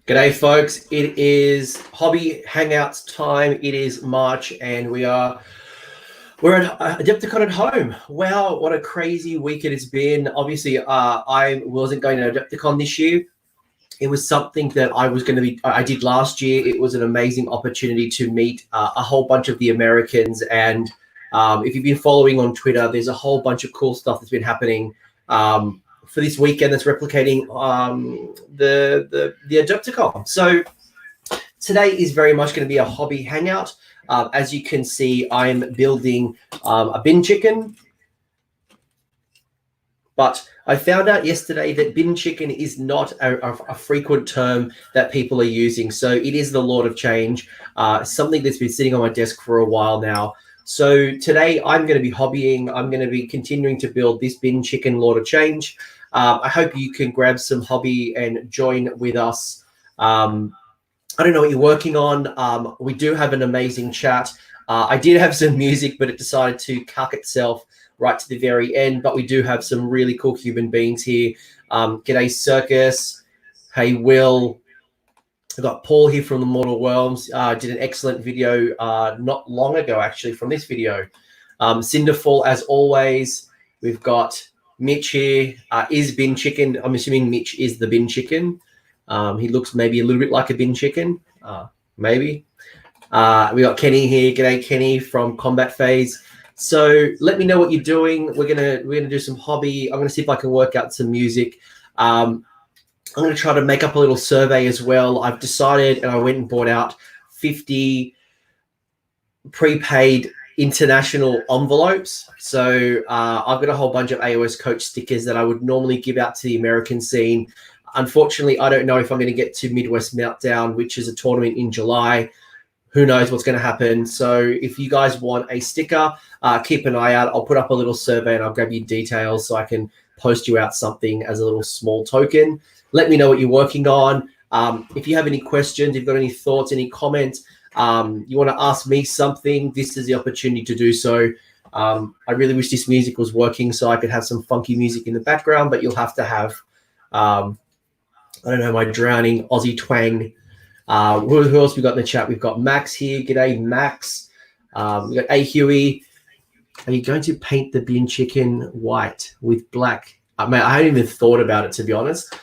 G'day, folks. It is Hobby Hangouts time. It is March, and we're at Adepticon at home. Wow, what a crazy week it has been. Obviously, I wasn't going to Adepticon this year. It was something that I did last year. It was an amazing opportunity to meet a whole bunch of the Americans. And if you've been following on Twitter, there's a whole bunch of cool stuff that's been happening for this weekend that's replicating the Adepticon. So today is very much going to be a hobby hangout. As you can see, I'm building a bin chicken. But I found out yesterday that bin chicken is not a frequent term that people are using. So it is the Lord of Change, something that's been sitting on my desk for a while now. So today I'm going to be hobbying. I'm going to be continuing to build this bin chicken Lord of Change. I hope you can grab some hobby and join with us. I don't know what you're working on. We do have an amazing chat. I did have some music, but it decided to cuck itself right to the very end. But we do have some really cool human beings here. G'day, Circus. Hey, Will. I've got Paul here from the Mortal Worlds. Did an excellent video not long ago, actually, from this video. Cinderfall, as always. We've got Mitch here. Is Bin Chicken. I'm assuming Mitch is the Bin Chicken. He looks maybe a little bit like a bin chicken, maybe. We got Kenny here. G'day, Kenny from Combat Phase. So let me know what you're doing. We're gonna do some hobby. I'm gonna see if I can work out some music. I'm gonna try to make up a little survey as well. I've decided, and I went and bought out 50 prepaid international envelopes. So I've got a whole bunch of AOS coach stickers that I would normally give out to the American scene. Unfortunately, I don't know if I'm going to get to Midwest Meltdown, which is a tournament in July. Who knows what's going to happen? So if you guys want a sticker, keep an eye out. I'll put up a little survey and I'll grab you details so I can post you out something as a little small token. Let me know what you're working on. If you have any questions, if you've got any thoughts, any comments, you want to ask me something, this is the opportunity to do so. I really wish this music was working so I could have some funky music in the background, but you'll have to have, I don't know, my drowning Aussie twang. Who else we got in the chat? We've got Max here. G'day, Max. We got A Huey. Are you going to paint the bin chicken white with black? I hadn't even thought about it, to be honest.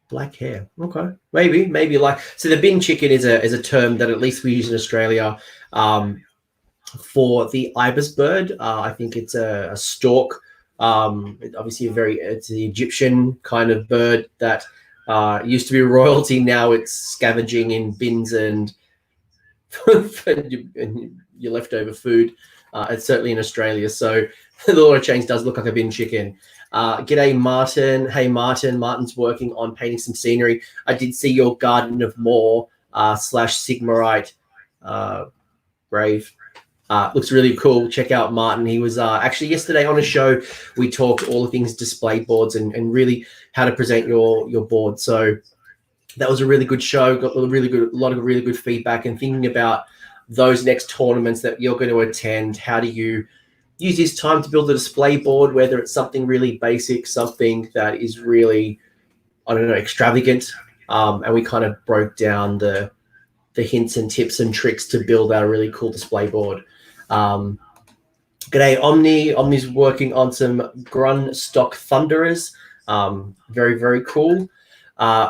Black hair. Okay, maybe like so. The bin chicken is a term that at least we use in Australia for the ibis bird. I think it's a stork. Obviously, it's the Egyptian kind of bird that used to be royalty. Now it's scavenging in bins and your leftover food. It's certainly in Australia. So the Lord of Change does look like a bin chicken. G'day, Martin. Hey, Martin. Martin's working on painting some scenery. I did see your Garden of Moor / Sigmarite Brave. Looks really cool. Check out Martin. He was actually yesterday on a show. We talked all the things display boards and really how to present your board. So that was a really good show. Got a lot of really good feedback and thinking about those next tournaments that you're going to attend. How do you use this time to build a display board, whether it's something really basic, something that is really, I don't know, extravagant. And we kind of broke down the hints and tips and tricks to build out a really cool display board. G'day, Omni. Omni's working on some Grun Stock Thunderers. Very, very cool.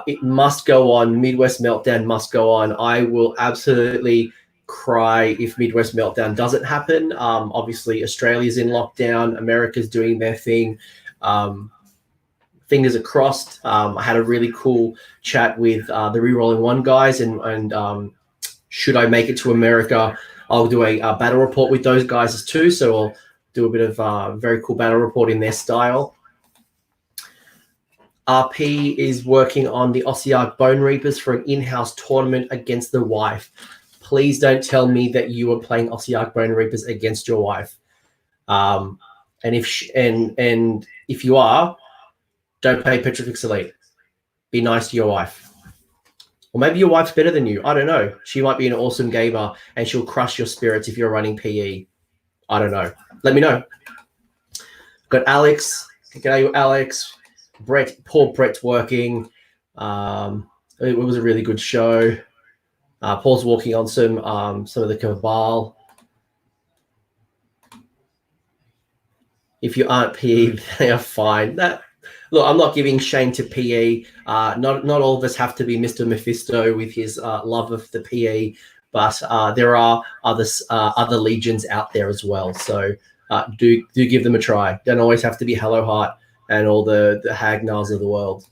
It must go on. Midwest Meltdown must go on. I will absolutely cry if Midwest Meltdown doesn't happen. Obviously, Australia's in lockdown. America's doing their thing. Fingers are crossed. I had a really cool chat with the Rerolling One guys, and should I make it to America, I'll do a battle report with those guys too. So I'll do a bit of very cool battle report in their style. RP is working on the Ossiarch Bone Reapers for an in-house tournament against the wife. Please don't tell me that you are playing Ossiarch Bone Reapers against your wife. And if you are, don't play Petrifix Elite. Be nice to your wife. Or maybe your wife's better than you. I don't know. She might be an awesome gamer and she'll crush your spirits if you're running PE. I don't know. Let me know. Got Alex. G'day, Alex. Brett. Poor Brett's working. It was a really good show. Paul's walking on some of the cabal. If you aren't PE, they are fine. Look, I'm not giving shame to PE. Not all of us have to be Mr. Mephisto with his love of the PE, but there are other legions out there as well. So do give them a try. Don't always have to be Hello Heart and all the Hagnars of the world.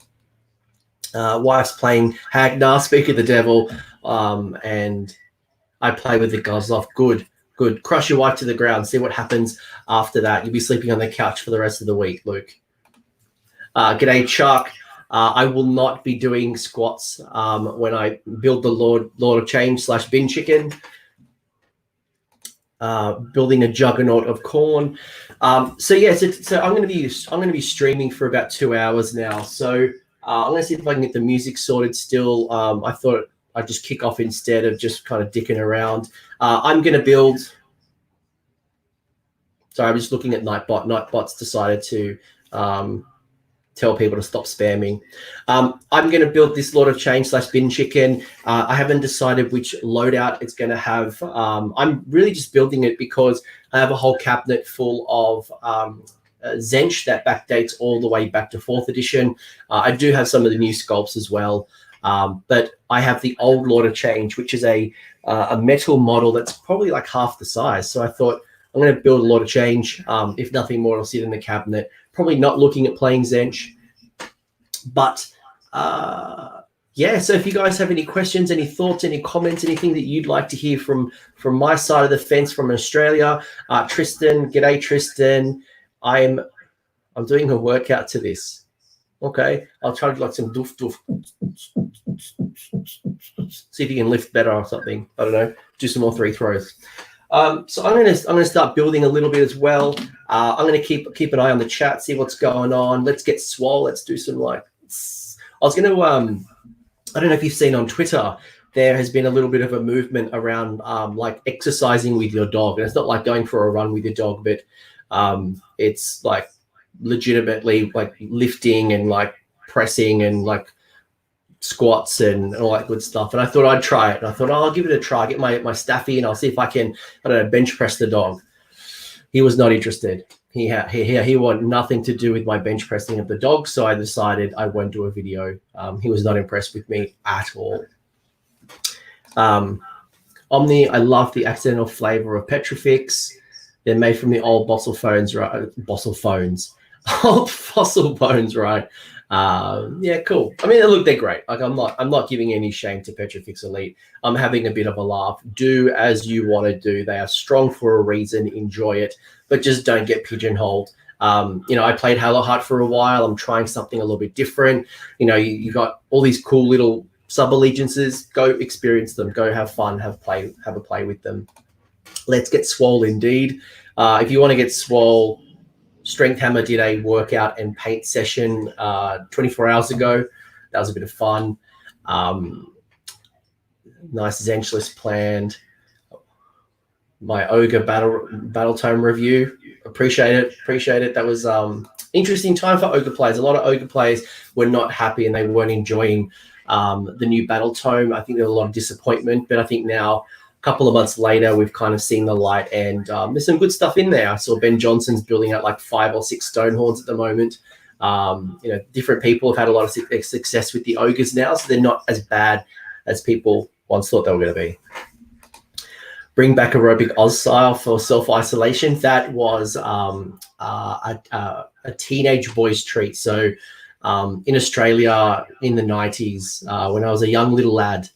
Wife's playing Hagnar, speak of the devil, and I play with the Gozloff. Good. Crush your wife to the ground. See what happens after that. You'll be sleeping on the couch for the rest of the week, Luke. G'day, Chuck. I will not be doing squats when I build the Lord of Change / bin chicken. Building a juggernaut of corn. So I'm going to be streaming for about 2 hours now. So I'm going to see if I can get the music sorted still. I thought I'd just kick off instead of just kind of dicking around. I'm going to build. Sorry, I'm just looking at Nightbot. Nightbot's decided to tell people to stop spamming. I'm going to build this Lord of Change / bin chicken. I haven't decided which loadout it's going to have. I'm really just building it because I have a whole cabinet full of Zench that backdates all the way back to 4th edition. I do have some of the new sculpts as well. But I have the old Lord of Change, which is a metal model that's probably like half the size. So I thought I'm going to build a Lord of Change. If nothing more, it'll sit in the cabinet. Probably not looking at playing Zench. But so if you guys have any questions, any thoughts, any comments, anything that you'd like to hear from my side of the fence from Australia, Tristan, g'day Tristan. I'm doing a workout to this. Okay, I'll try to do like some doof doof. See if you can lift better or something. I don't know. Do some more 3 throws. So I'm gonna start building a little bit as well. I'm gonna keep an eye on the chat, see what's going on. Let's get swole. Let's do some like. I was gonna. I don't know if you've seen on Twitter. There has been a little bit of a movement around like exercising with your dog, and it's not like going for a run with your dog, but it's like legitimately like lifting and like pressing and like squats and all that good stuff. And I thought I'd try it. And I thought, I'll give it a try. Get my staffy and I'll see if I can, I don't know, bench press the dog. He was not interested. He wanted nothing to do with my bench pressing of the dog. So I decided I won't do a video. He was not impressed with me at all. Omni, I love the accidental flavor of Petrifix. They're made from the old fossil phones, right? Old fossil bones, right? Yeah, cool. I mean, look, they're great. Like, I'm not giving any shame to Petrifix Elite. I'm having a bit of a laugh. Do as you want to do. They are strong for a reason. Enjoy it, but just don't get pigeonholed. I played Halo Heart for a while. I'm trying something a little bit different. You got all these cool little sub-allegiances. Go experience them. Go have fun. Have a play with them. Let's get swole indeed. If you want to get swole, Strength Hammer did a workout and paint session 24 hours ago. That was a bit of fun. Nice Zench list planned. My Ogre battle tome review. Appreciate it. That was interesting time for Ogre players. A lot of Ogre players were not happy and they weren't enjoying the new battle tome. I think there was a lot of disappointment, but I think now, a couple of months later, we've kind of seen the light, and there's some good stuff in there. I saw Ben Johnson's building out like 5 or 6 Stonehorns at the moment. Different people have had a lot of success with the Ogres now, so they're not as bad as people once thought they were going to be. Bring back aerobic Oz style for self-isolation. That was a teenage boy's treat. So in Australia in the 90s, when I was a young little lad,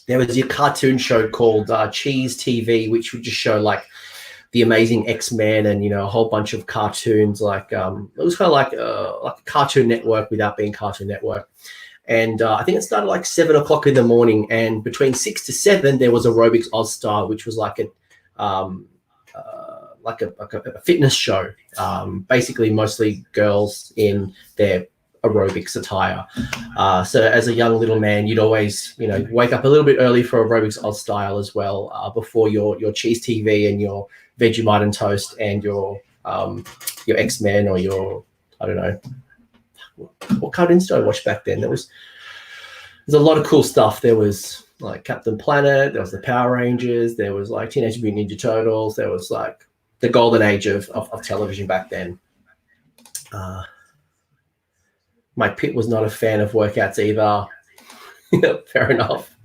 there was a cartoon show called Cheese TV, which would just show like the Amazing X-Men and, a whole bunch of cartoons. Like it was kind of like a Cartoon Network without being Cartoon Network. And I think it started like 7 o'clock in the morning. And between 6 to 7, there was Aerobics Oz Style, which was like a fitness show. Basically, mostly girls in their aerobics attire. So as a young little man, you'd always, wake up a little bit early for Aerobics Oz Style as well, before your Cheese TV and your Vegemite and Toast and your X-Men or your, I don't know, what cartoons did I watch back then? There was there's a lot of cool stuff. There was like Captain Planet, there was the Power Rangers, there was like Teenage Mutant Ninja Turtles, there was like the golden age of television back then. My pit was not a fan of workouts either. Fair enough.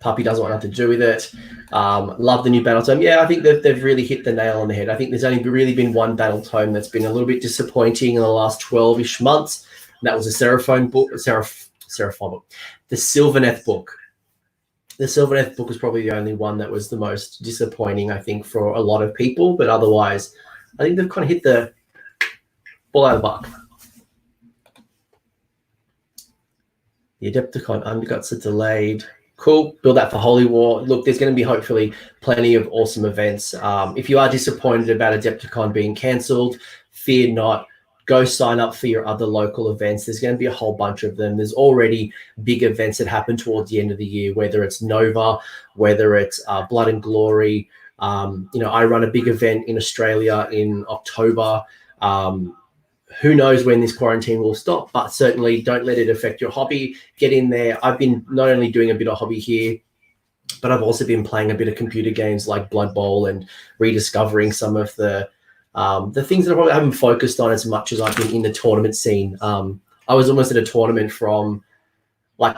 Puppy doesn't want nothing to do with it. Love the new battle tome. Yeah, I think they've really hit the nail on the head. I think there's only really been one battle tome that's been a little bit disappointing in the last 12-ish months. And that was a Seraphon book, the Sylvaneth book. The Sylvaneth book was probably the only one that was the most disappointing, I think, for a lot of people. But otherwise, I think they've kind of hit the ball out of the park. The Adepticon Underguts are delayed. Cool. Build that for Holy War. Look, there's going to be hopefully plenty of awesome events. If you are disappointed about Adepticon being cancelled, fear not. Go sign up for your other local events. There's going to be a whole bunch of them. There's already big events that happen towards the end of the year, whether it's Nova, whether it's Blood and Glory. I run a big event in Australia in October. Who knows when this quarantine will stop, but certainly don't let it affect your hobby. Get in there. I've been not only doing a bit of hobby here, but I've also been playing a bit of computer games like Blood Bowl and rediscovering some of the things that I probably haven't focused on as much as I've been in the tournament scene. I was almost at a tournament from like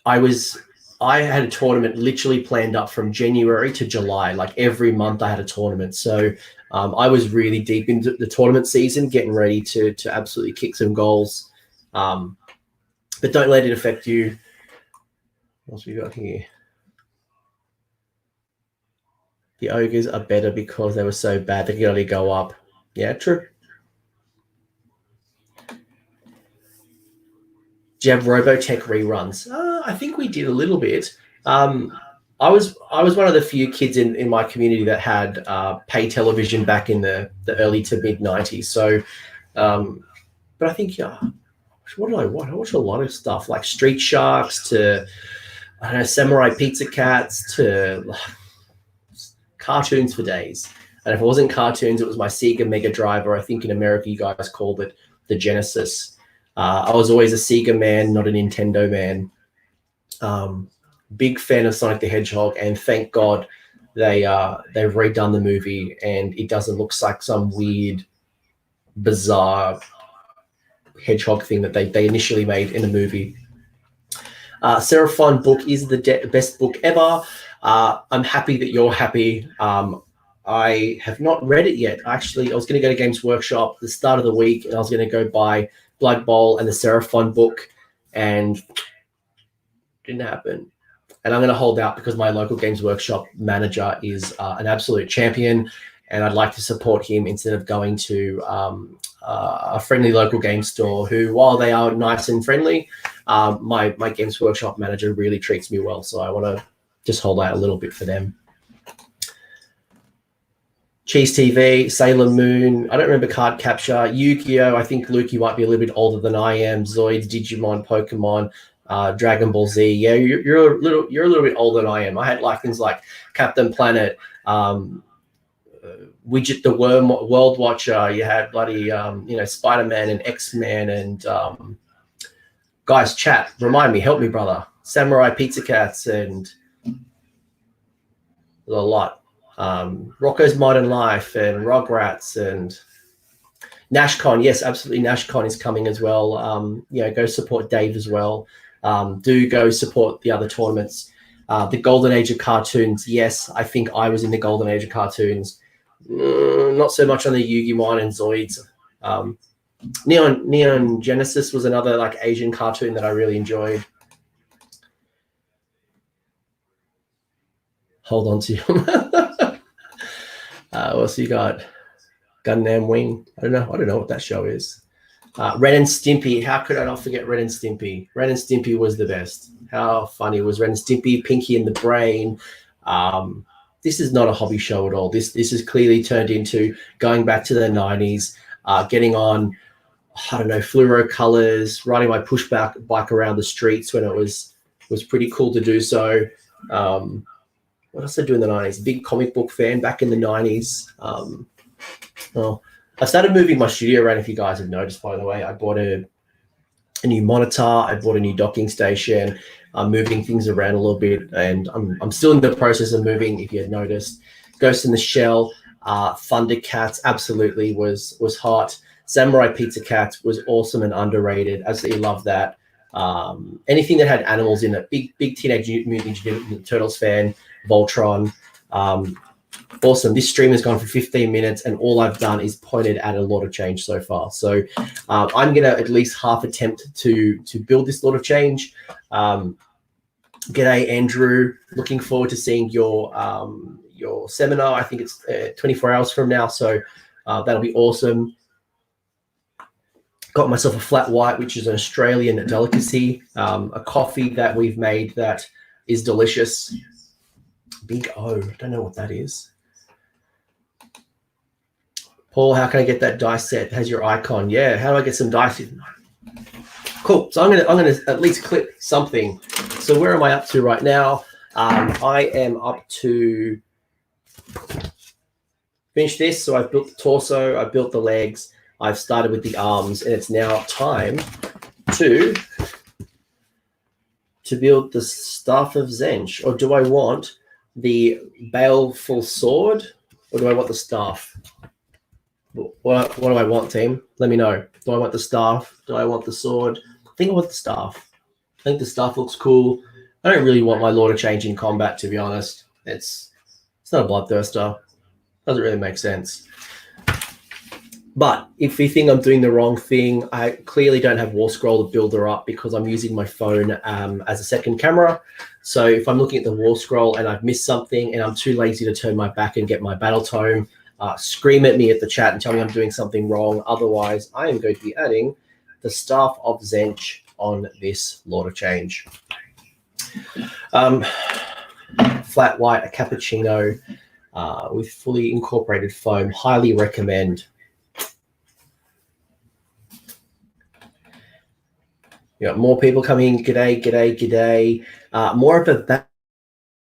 I had a tournament literally planned up from January to July. Like every month I had a tournament. So I was really deep into the tournament season, getting ready to absolutely kick some goals. But don't let it affect you. What else we got here? The ogres are better because they were so bad they could only go up. Yeah, true. Do you have Robotech reruns? I think we did a little bit. I was one of the few kids in my community that had pay television back in the early to mid 90s. So, but I think, what did I watch? I watched a lot of stuff like Street Sharks to, I don't know, Samurai Pizza Cats to cartoons for days. And if it wasn't cartoons, it was my Sega Mega Drive, or I think in America you guys called it the Genesis. I was always a Sega man, not a Nintendo man. Big fan of Sonic the Hedgehog, and thank God they've redone the movie and it doesn't look like some weird, bizarre hedgehog thing that they initially made in the movie. Seraphon book is the best book ever. I'm happy that you're happy. I have not read it yet. Actually, I was going to go to Games Workshop at the start of the week, and I was going to go buy Blood Bowl and the Seraphon book, and didn't happen. And I'm going to hold out because my local Games Workshop manager is an absolute champion, and I'd like to support him instead of going to a friendly local game store who, while they are nice and friendly, my Games Workshop manager really treats me well. So I want to just hold out a little bit for them. Cheese TV, Sailor Moon, I don't remember Card Capture, Yu-Gi-Oh! I think, Luke, you might be a little bit older than I am. Zoids, Digimon, Pokemon, Dragon Ball Z. Yeah, you're a little bit older than I am. I had like things like Captain Planet, Widget the Worm, World Watcher. You had bloody Spider-Man and X-Men and guys, chat, remind me, help me, brother. Samurai Pizza Cats, and a lot. Rocco's Modern Life and Rugrats and NashCon. Yes, absolutely. NashCon is coming as well. Go support Dave as well. Do go support the other tournaments. The Golden Age of Cartoons. Yes, I think I was in the Golden Age of Cartoons. Not so much on the Yu-Gi-Oh! And Zoids. Neon Genesis was another like Asian cartoon that I really enjoyed. Hold on to you. What else you got? Gundam Wing. I don't know what that show is. Ren and Stimpy. How could I not forget Ren and Stimpy? Ren and Stimpy was the best. How funny was Ren and Stimpy? Pinky and the Brain. This is not a hobby show at all. This is clearly turned into going back to the 90s, getting on, I don't know, fluoro colors, riding my pushback bike around the streets when it was pretty cool to do so. What else did I do in the 90s? Big comic book fan back in the 90s. I started moving my studio around, if you guys have noticed, by the way. I bought a a new monitor. I bought a new docking station. I'm moving things around a little bit, and I'm still in the process of moving. If you had noticed, Ghost in the Shell, Thundercats absolutely was hot. Samurai Pizza Cats was awesome and underrated. Absolutely love that. Anything that had animals in it. Big Teenage Mutant Ninja Turtles fan. Voltron. Awesome. This stream has gone for 15 minutes, and all I've done is pointed at a lot of change so far. So I'm going to at least half attempt to build this lot of change. G'day, Andrew. Looking forward to seeing your seminar. I think it's 24 hours from now, so that'll be awesome. Got myself a flat white, which is an Australian delicacy, a coffee that we've made that is delicious. Big O. I don't know what that is. Paul, how can I get that dice set? It has your icon. Yeah, how do I get some dice in? Cool. So I'm gonna at least clip something. So where am I up to right now? I am up to finish this. So I've built the torso, I've built the legs, I've started with the arms, and it's now time to build the Staff of Zench. Or do I want the Baleful Sword, or do I want the staff? What do I want, team? Let me know. Do I want the staff? Do I want the sword? I think I want the staff. I think the staff looks cool. I don't really want my Lord of Change in combat, to be honest. It's not a bloodthirster. Doesn't really make sense. But if you think I'm doing the wrong thing, I clearly don't have War Scroll to build her up because I'm using my phone as a second camera. So if I'm looking at the War Scroll and I've missed something and I'm too lazy to turn my back and get my battle tome, scream at me at the chat and tell me I'm doing something wrong. Otherwise, I am going to be adding the Staff of Zench on this Lord of Change. Flat white, a cappuccino with fully incorporated foam. Highly recommend. You got more people coming. G'day. More of a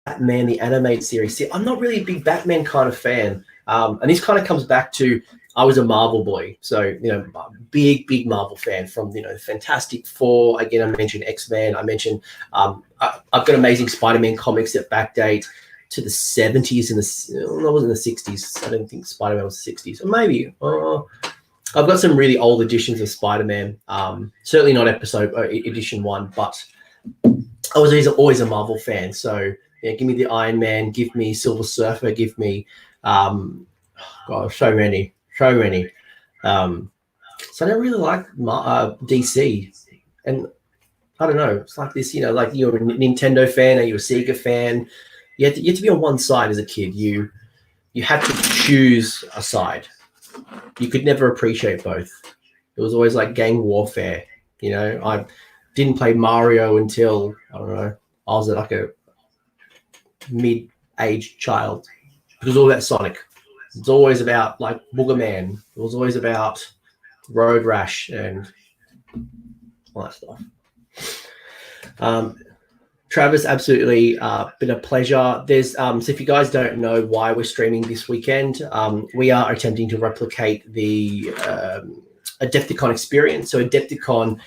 Batman, the animated series. See, I'm not really a big Batman kind of fan. And this kind of comes back to, I was a Marvel boy. So, big Marvel fan from, Fantastic Four. Again, I mentioned X-Men. I mentioned, I've got Amazing Spider-Man comics that backdate to the 70s and it wasn't the 60s. I don't think Spider-Man was the 60s. Or maybe. I've got some really old editions of Spider-Man. Certainly not edition 1, but I was always a Marvel fan. So, yeah, give me the Iron Man, give me Silver Surfer, give me so many. So I don't really like DC, and I don't know. It's like this, like you're a Nintendo fan, or you're a Sega fan. You had to be on one side as a kid. You had to choose a side. You could never appreciate both. It was always like gang warfare. I didn't play Mario until, I don't know, I was like a mid-aged child. It was all about Sonic. It's always about like Boogerman. It was always about Road Rash and all that stuff. Travis, absolutely been a pleasure. There's so if you guys don't know why we're streaming this weekend, we are attempting to replicate the Adepticon experience. So Adepticon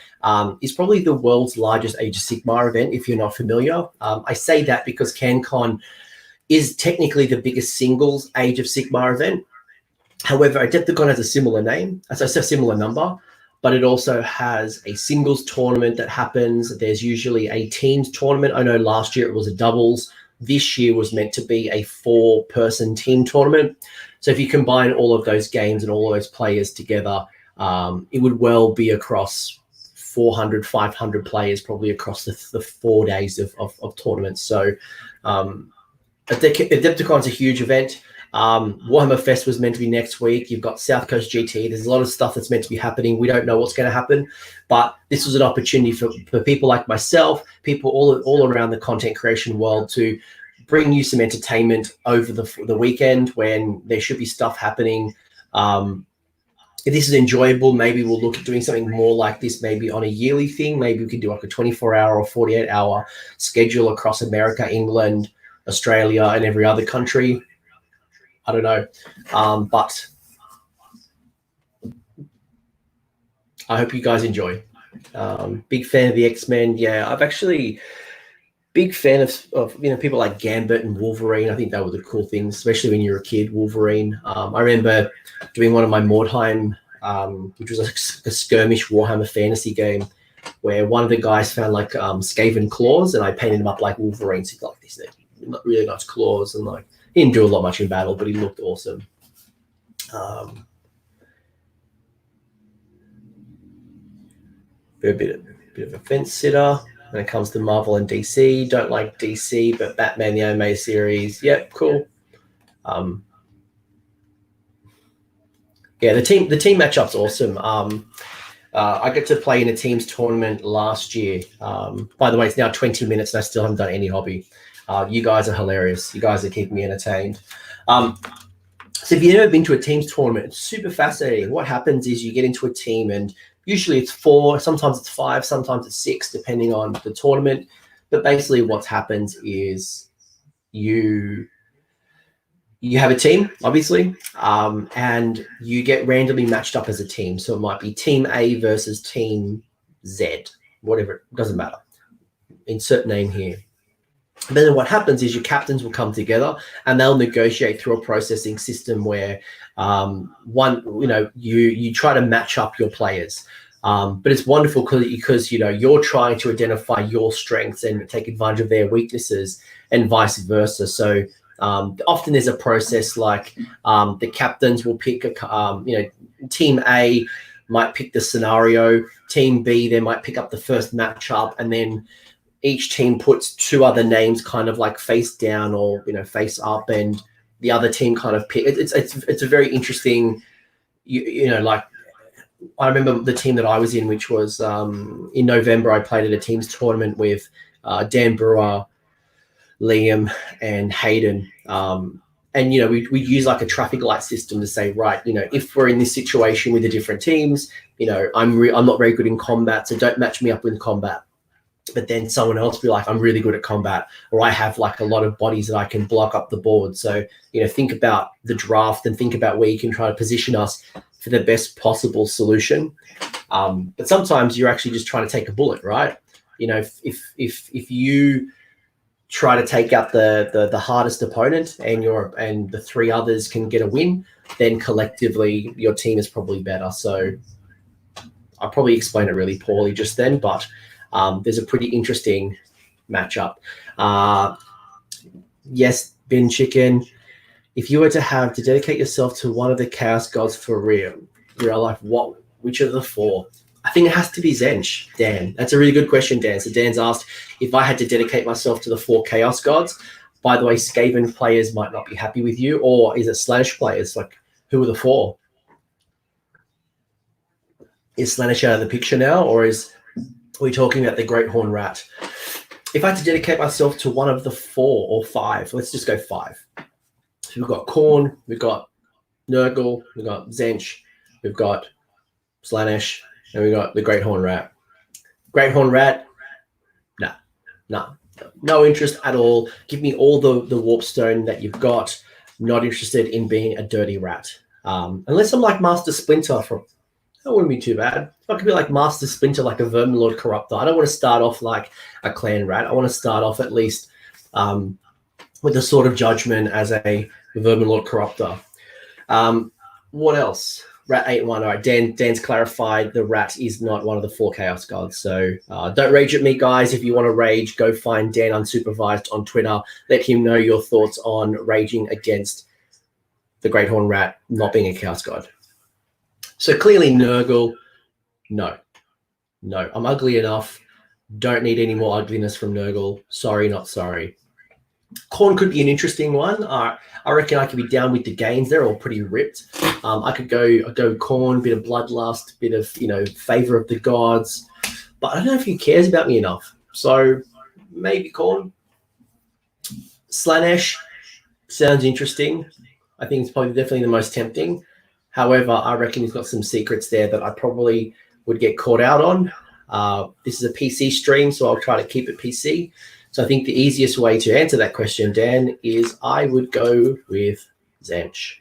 is probably the world's largest Age of Sigmar event, if you're not familiar. I say that because CanCon is technically the biggest singles Age of Sigmar event. However, Adepticon has a similar name, so it's a similar number, but it also has a singles tournament that happens. There's usually a teams tournament. I know last year it was a doubles. This year was meant to be a 4-person team tournament. So if you combine all of those games and all of those players together, it would well be across 400, 500 players, probably across the 4 days of tournaments. So Adepticon's a huge event. Warhammer Fest was meant to be next week. You've got South Coast GT. There's a lot of stuff that's meant to be happening. We don't know what's going to happen, but this was an opportunity for people like myself, people all around the content creation world, to bring you some entertainment over the weekend when there should be stuff happening. If this is enjoyable, maybe we'll look at doing something more like this, maybe on a yearly thing. Maybe we could do like a 24-hour or 48-hour schedule across America, England, Australia, and every other country. I don't know. But I hope you guys enjoy. Big fan of the X-Men. Yeah, I've actually big fan of people like Gambit and Wolverine. I think that were the cool things, especially when you're a kid. Wolverine. I remember doing one of my Mordheim, which was a skirmish Warhammer fantasy game, where one of the guys found like Skaven claws, and I painted him up like Wolverine. So he got like these really nice claws, and like he didn't do a lot much in battle, but he looked awesome. A bit of a fence sitter when it comes to Marvel and DC. Don't like DC, but Batman the anime series, yep, cool. Yeah, the team matchup's awesome. I get to play in a teams tournament last year. By the way, it's now 20 minutes and I still haven't done any hobby. You guys are hilarious. You guys are keeping me entertained. So if you've never been to a teams tournament, it's super fascinating. What happens is you get into a team, and usually it's 4, sometimes it's 5, sometimes it's 6, depending on the tournament. But basically what happens is you have a team, obviously, and you get randomly matched up as a team. So it might be Team A versus Team Z, whatever, it doesn't matter. Insert name here. But then what happens is your captains will come together and they'll negotiate through a processing system where you try to match up your players. But it's wonderful because you're trying to identify your strengths and take advantage of their weaknesses and vice versa. So often there's a process like the captains will pick Team A might pick the scenario, Team B they might pick up the first matchup, and then each team puts 2 other names kind of like face down or face up, and the other team kind of pick. It's a very interesting, like I remember the team that I was in, which was in November. I played at a teams tournament with Dan Brewer, Liam, and Hayden. And we use like a traffic light system to say, right, if we're in this situation with the different teams, I'm not very good in combat, so don't match me up in combat. But then someone else be like, I'm really good at combat, or I have like a lot of bodies that I can block up the board. So, think about the draft and think about where you can try to position us for the best possible solution. But sometimes you're actually just trying to take a bullet, right? If you try to take out the hardest opponent and the 3 others can get a win, then collectively your team is probably better. So I probably explained it really poorly just then, but there's a pretty interesting matchup. Yes, Bin Chicken, if you were to dedicate yourself to one of the Chaos Gods for real life, which of the 4? I think it has to be Zench, Dan. That's a really good question, Dan. So Dan's asked if I had to dedicate myself to the 4 Chaos Gods. By the way, Skaven players might not be happy with you, or is it Slaanesh players? Like, who are the 4? Is Slaanesh out of the picture now, or are we talking about the Great Horn Rat? If I had to dedicate myself to one of the 4 or 5, let's just go 5. So we've got Khorne, we've got Nurgle, we've got Zench, we've got Slaanesh, and we've got the Great Horn Rat. Great Horn Rat, no interest at all. Give me all the Warpstone that you've got. Not interested in being a dirty rat. Unless I'm like Master Splinter that wouldn't be too bad. I could be like Master Splinter, like a Verminlord Corruptor. I don't want to start off like a clan rat. I want to start off at least with a Sword of Judgment as a Verminlord Corruptor. What else? Rat 8-1. All right, Dan's clarified the rat is not one of the 4 Chaos Gods. So don't rage at me, guys. If you want to rage, go find Dan Unsupervised on Twitter. Let him know your thoughts on raging against the Great Horn Rat not being a Chaos God. So clearly Nurgle, no, I'm ugly enough. Don't need any more ugliness from Nurgle. Sorry, not sorry. Khorne could be an interesting one. I reckon I could be down with the Gains. They're all pretty ripped. I could go Khorne, bit of bloodlust, bit of favor of the gods, but I don't know if he cares about me enough. So maybe Khorne. Slaanesh sounds interesting. I think it's probably definitely the most tempting. However, I reckon he's got some secrets there that I probably would get caught out on. This is a PC stream, so I'll try to keep it PC. So I think the easiest way to answer that question, Dan, is I would go with Zench.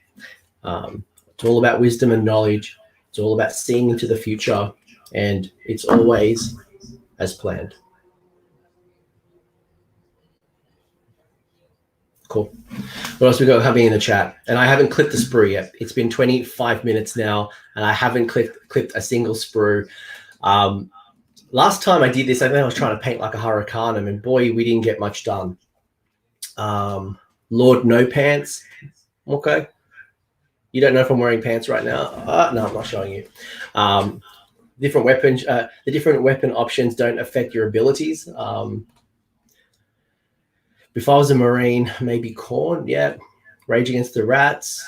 It's all about wisdom and knowledge. It's all about seeing into the future. and it's always as planned. Cool. What else we got happening in the chat? And I haven't clipped the sprue yet. It's been 25 minutes now, and I haven't clipped a single sprue. Last time I did this, I think I was trying to paint like a Hurricanum, and boy, we didn't get much done. Lord No Pants. Okay. You don't know if I'm wearing pants right now? No, I'm not showing you. Different weapons. The different weapon options don't affect your abilities. If I was a Marine, maybe Corn. Yeah. Rage Against the Rats.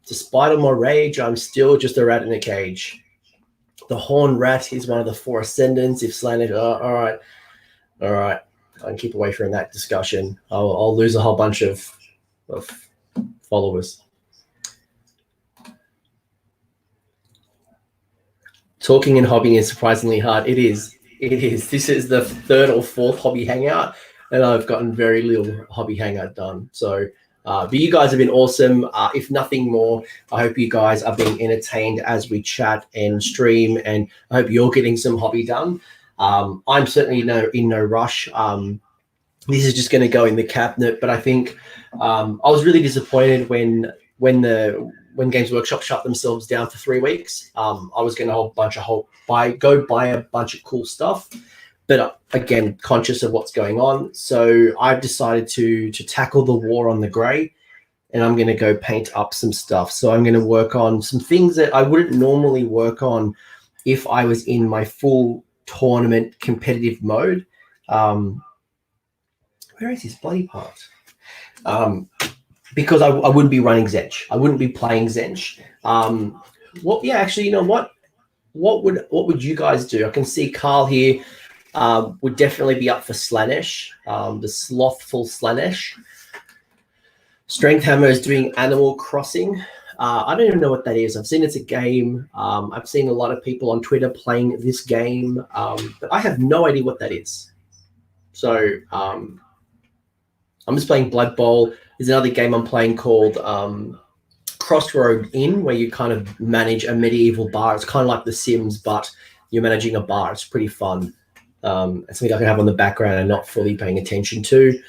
Despite all my rage, I'm still just a rat in a cage. The Horn Rat is one of the 4 ascendants. If Slanesh, all right. I can keep away from that discussion. I'll lose a whole bunch of followers. Talking and hobbying is surprisingly hard. It is. This is the 3rd or 4th Hobby Hangout, and I've gotten very little Hobby Hangout done. So, but you guys have been awesome. If nothing more, I hope you guys are being entertained as we chat and stream, and I hope you're getting some hobby done. I'm certainly in no rush. This is just going to go in the cabinet, but I think I was really disappointed when Games Workshop shut themselves down for 3 weeks. I was going to go buy a bunch of cool stuff, but again, conscious of what's going on. So I've decided to tackle the war on the grey, and I'm going to go paint up some stuff. So I'm going to work on some things that I wouldn't normally work on if I was in my full tournament competitive mode. Where is this bloody part? Because I wouldn't be running Zench. I wouldn't be playing Zench. Actually, you know what? What would you guys do? I can see Carl here would definitely be up for Slanesh, the slothful Slanesh. Strength Hammer is doing Animal Crossing. I don't even know what that is. I've seen it's a game. I've seen a lot of people on Twitter playing this game, but I have no idea what that is. So I'm just playing Blood Bowl. There's another game I'm playing called Crossroad Inn, where you kind of manage a medieval bar. It's kind of like The Sims, but you're managing a bar. It's pretty fun. It's something I can have on the background and not fully paying attention to.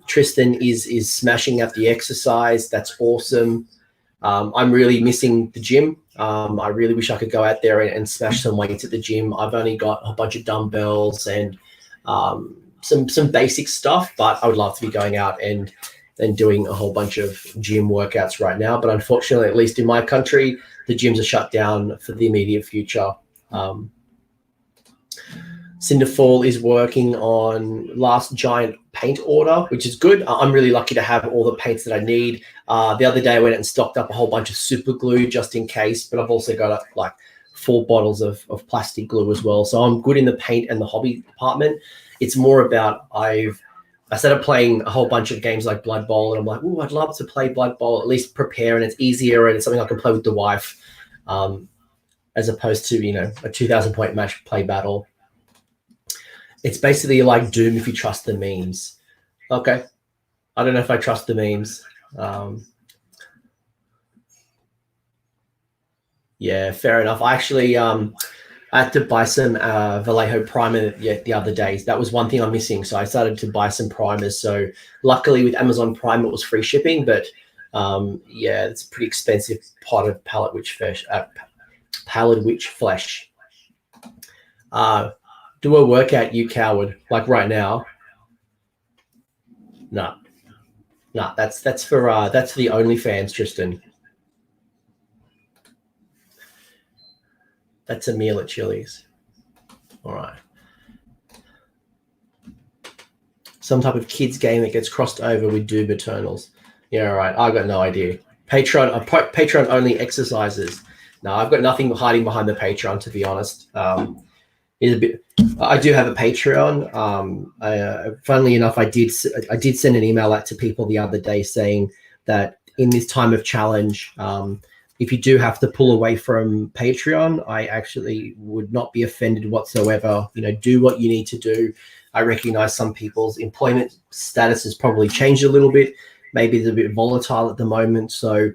Tristan is smashing out the exercise. That's awesome. I'm really missing the gym. I really wish I could go out there and smash some weights at the gym. I've only got a bunch of dumbbells and some basic stuff, but I would love to be going out and doing a whole bunch of gym workouts right now. But unfortunately, at least in my country, the gyms are shut down for the immediate future. Cinderfall is working on last giant paint order, which is good. I'm really lucky to have all the paints that I need. The other day I went and stocked up a whole bunch of super glue just in case, but I've also got like 4 bottles of plastic glue as well. So I'm good in the paint and the hobby department. It's more about I started playing a whole bunch of games like Blood Bowl, and I'm like, I'd love to play Blood Bowl, at least prepare, and it's easier and it's something I can play with the wife, as opposed to, a 2,000 point match play battle. It's basically like Doom if you trust the memes. Okay. I don't know if I trust the memes. Yeah, fair enough. I actually I had to buy some Vallejo primer the other day. That was one thing I'm missing. So I started to buy some primers. So luckily with Amazon Prime, it was free shipping. But yeah, it's a pretty expensive pot of pallid witch flesh. Do a workout, you coward, like right now. No, that's for the OnlyFans, Tristan. That's a meal at Chili's. All right. Some type of kids game that gets crossed over with Doom Eternals. Yeah, all right. I got no idea. Patreon only exercises. No, I've got nothing hiding behind the Patreon, to be honest. I do have a Patreon. Funnily enough, I did send an email out to people the other day saying that in this time of challenge, if you do have to pull away from Patreon, I actually would not be offended whatsoever. Do what you need to do. I recognize some people's employment status has probably changed a little bit. Maybe it's a bit volatile at the moment. So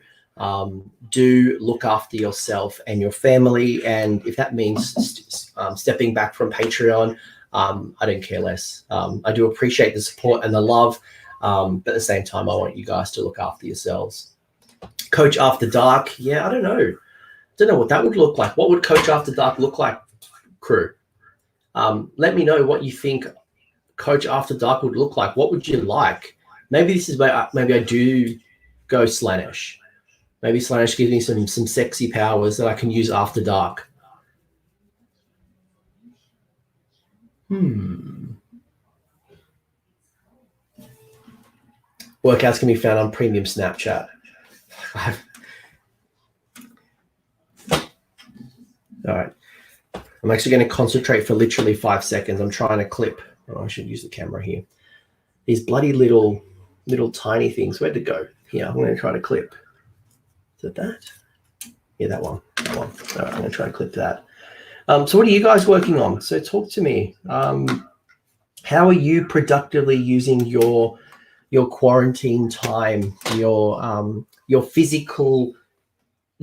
do look after yourself and your family. And if that means stepping back from Patreon, I don't care less. I do appreciate the support and the love, but at the same time, I want you guys to look after yourselves. Coach After Dark, yeah, I don't know. Don't know what that would look like. What would Coach After Dark look like, crew? Let me know what you think Coach After Dark would look like. What would you like? Maybe this is where maybe I do go Slaanesh. Maybe Slaanesh gives me some sexy powers that I can use after dark. Workouts can be found on premium Snapchat. All right. I'm actually going to concentrate for literally 5 seconds. I'm trying to clip. Oh, I should use the camera here. These bloody little tiny things. Where'd it go? Here, I'm going to try to clip. Is it that? Yeah, that one. That one. All right, I'm going to try to clip that. So what are you guys working on? So talk to me. How are you productively using your quarantine time, your physical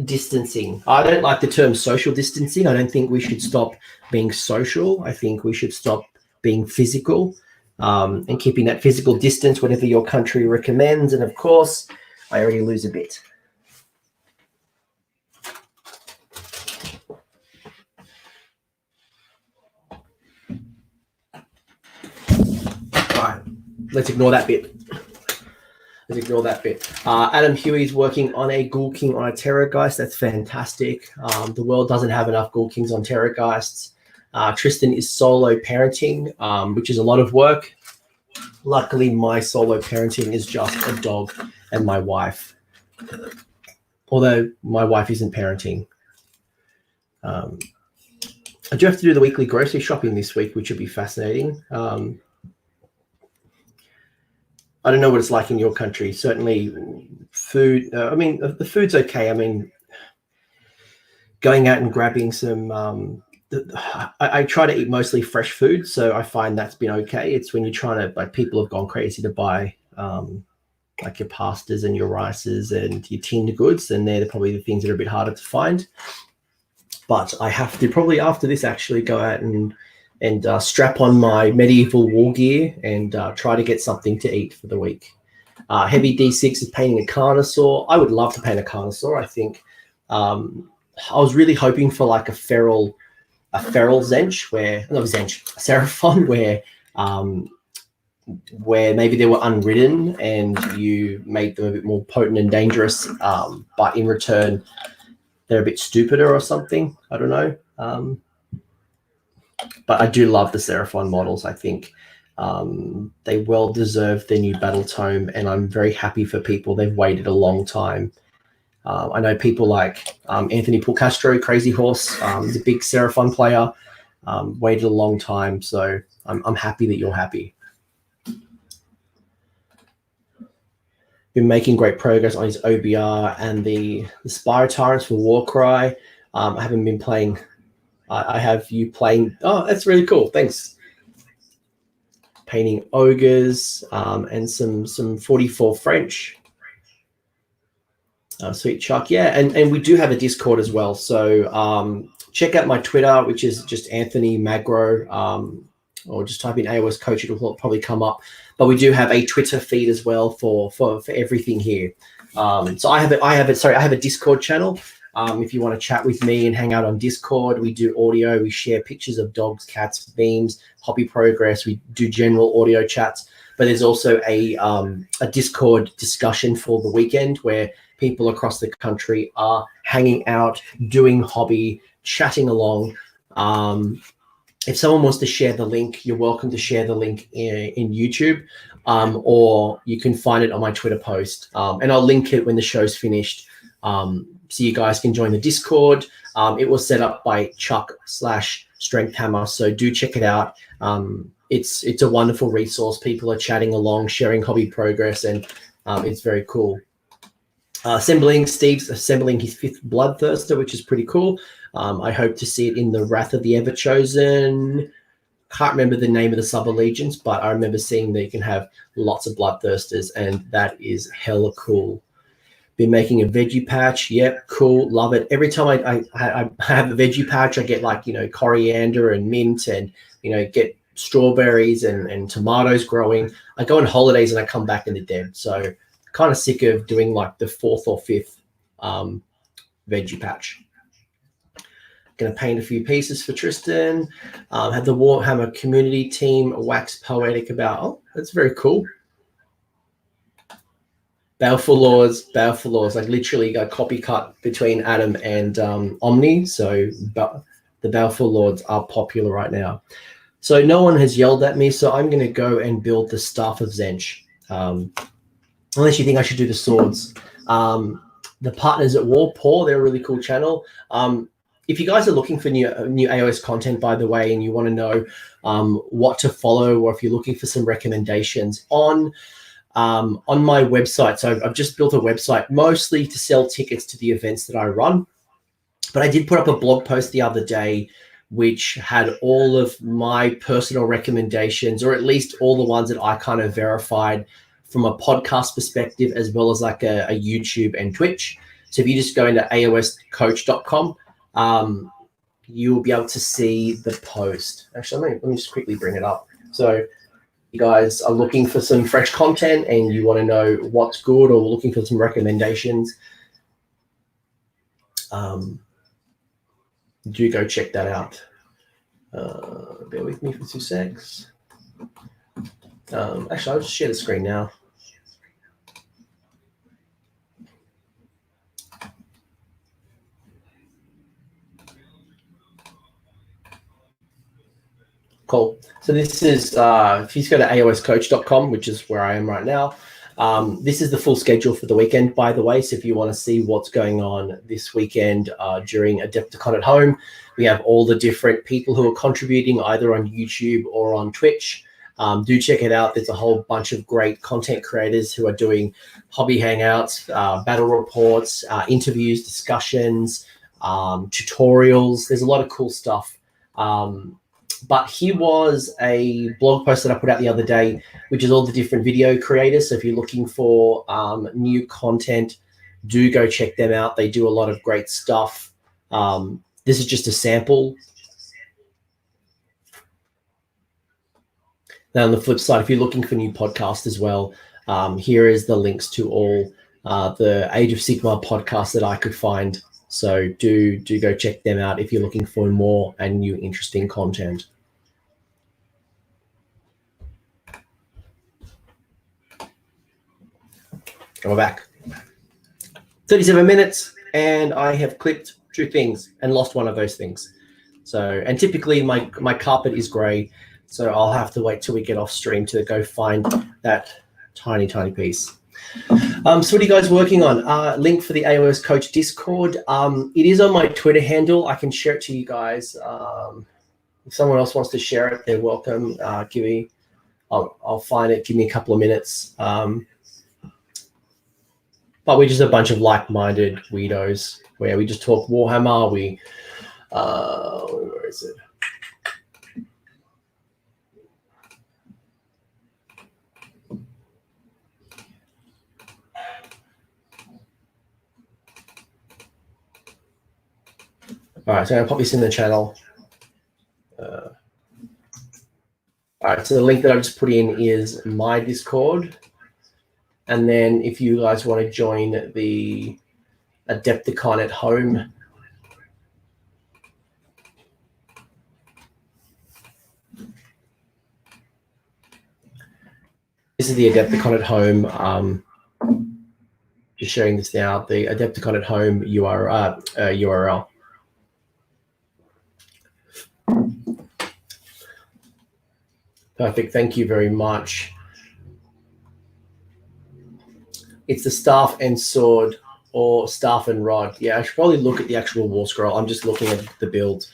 distancing? I don't like the term social distancing. I don't think we should stop being social. I think we should stop being physical, and keeping that physical distance, whatever your country recommends. And of course, I already lose a bit. All right, let's ignore that bit. Adam Huey's working on a Ghoul King on a Terrorgeist. That's fantastic. The world doesn't have enough Ghoul Kings on Terrorgeists. Tristan is solo parenting, which is a lot of work. Luckily, my solo parenting is just a dog and my wife. Although my wife isn't parenting. I do have to do the weekly grocery shopping this week, which would be fascinating. I don't know what it's like in your country. Certainly food, the food's okay. I mean, going out and grabbing some, I try to eat mostly fresh food. So I find that's been okay. It's when you're trying to, like, people have gone crazy to buy like your pastas and your rices and your tinned goods. And they're probably the things that are a bit harder to find. But I have to probably after this actually go out and strap on my medieval war gear and try to get something to eat for the week. Heavy D6 is painting a Carnosaur. I would love to paint a Carnosaur. I think I was really hoping for like a feral Zench, a Seraphon, where maybe they were unridden and you made them a bit more potent and dangerous, but in return they're a bit stupider or something. I don't know. But I do love the Seraphon models. I think they well deserve their new battle tome, and I'm very happy for people. They've waited a long time. I know people like Anthony Pulcastro, Crazy Horse. He's a big Seraphon player. Waited a long time, so I'm happy that you're happy. Been making great progress on his OBR and the Spire Tyrants for Warcry. I haven't been playing. I have you playing. Oh, that's really cool. Thanks. Painting ogres and some 44 French. Sweet Chuck. Yeah, and we do have a Discord as well. So check out my Twitter, which is just Anthony Magro, or just type in AOS Coach. It'll probably come up. But we do have a Twitter feed as well for everything here. So I have a Discord channel. If you want to chat with me and hang out on Discord, we do audio. We share pictures of dogs, cats, memes, hobby progress. We do general audio chats. But there's also a Discord discussion for the weekend where people across the country are hanging out, doing hobby, chatting along. If someone wants to share the link, you're welcome to share the link in YouTube, or you can find it on my Twitter post. And I'll link it when the show's finished. So you guys can join the Discord. It was set up by Chuck/StrengthHammer, so do check it out. It's a wonderful resource. People are chatting along, sharing hobby progress, and it's very cool. Steve's assembling his 5th Bloodthirster, which is pretty cool. I hope to see it in the Wrath of the Everchosen. Can't remember the name of the sub-allegiance, but I remember seeing that you can have lots of Bloodthirsters, and that is hella cool. Been making a veggie patch. Yep, cool, love it. Every time I have a veggie patch, I get like, coriander and mint and, get strawberries and tomatoes growing. I go on holidays and I come back and they're dead. So kind of sick of doing like the fourth or fifth veggie patch. Going to paint a few pieces for Tristan. Had the Warhammer community team wax poetic about, oh, that's very cool. Baleful Lords, like literally a copycat between Adam and Omni. So the Baleful Lords are popular right now. So no one has yelled at me, so I'm going to go and build the Staff of Zench. Unless you think I should do the swords. The Partners at War, Paul, they're a really cool channel. If you guys are looking for new AOS content, by the way, and you want to know what to follow, or if you're looking for some recommendations on my website. So I've just built a website mostly to sell tickets to the events that I run. But I did put up a blog post the other day, which had all of my personal recommendations, or at least all the ones that I kind of verified from a podcast perspective, as well as like a YouTube and Twitch. So if you just go into aoscoach.com, you'll be able to see the post. Actually, let me just quickly bring it up. So you guys are looking for some fresh content and you want to know what's good, or looking for some recommendations, do go check that out. Bear with me for 2 secs. Actually, I'll just share the screen now. Cool. So this is, if you just go to aoscoach.com, which is where I am right now, this is the full schedule for the weekend, by the way. So if you want to see what's going on this weekend during Adepticon at Home, we have all the different people who are contributing either on YouTube or on Twitch. Do check it out. There's a whole bunch of great content creators who are doing hobby hangouts, battle reports, interviews, discussions, tutorials. There's a lot of cool stuff. But here was a blog post that I put out the other day, which is all the different video creators. So if you're looking for new content, do go check them out. They do a lot of great stuff. This is just a sample. Now on the flip side, if you're looking for new podcasts as well, here is the links to all the Age of Sigmar podcasts that I could find. So do go check them out if you're looking for more and new interesting content. And we're back. 37 minutes, and I have clipped 2 things and lost one of those things. So, and typically my carpet is gray, so I'll have to wait till we get off stream to go find that tiny piece. So what are you guys working on? Link for the AOS Coach Discord. It is on my Twitter handle. I can share it to you guys. If someone else wants to share it, they're welcome. I'll find it. Give me a couple of minutes. But we're just a bunch of like-minded weirdos where we just talk Warhammer. Where is it? All right, so I'm going to pop this in the channel. All right, so the link that I just put in is my Discord. And then if you guys want to join the Adepticon at Home, this is the Adepticon at Home. Just sharing this now, the Adepticon at Home URL. Perfect. Thank you very much. It's the Staff and Sword, or Staff and Rod. Yeah, I should probably look at the actual War Scroll. I'm just looking at the build.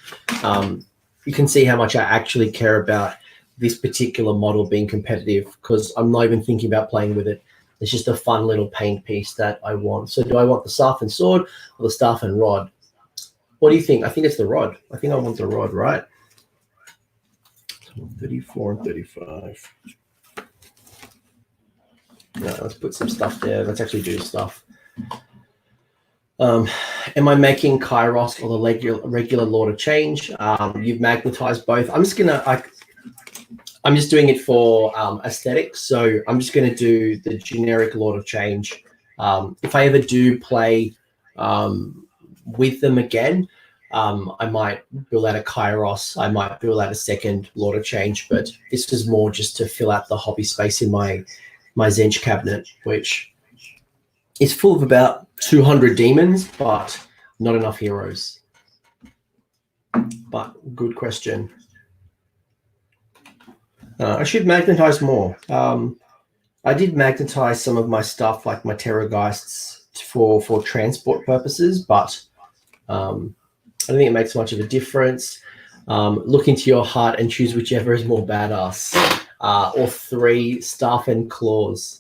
You can see how much I actually care about this particular model being competitive, because I'm not even thinking about playing with it. It's just a fun little paint piece that I want. So do I want the Staff and Sword or the Staff and Rod? What do you think? I think it's the Rod. I think I want the Rod, right? 34 and 35. No, let's put some stuff there. Let's actually do stuff. Um, am I making Kairos or the regular Lord of Change? You've magnetized both. I'm just doing it for aesthetics, so I'm just going to do the generic Lord of Change. If I ever do play with them again, I might build out a Kairos. I might build out a second Lord of Change, but this was more just to fill out the hobby space in my Zench cabinet, which is full of about 200 demons, but not enough heroes. But good question. I should magnetize more. I did magnetize some of my stuff, like my Terrorgeists, for transport purposes, but I don't think it makes much of a difference. Look into your heart and choose whichever is more badass. Or 3 Staff and Claws.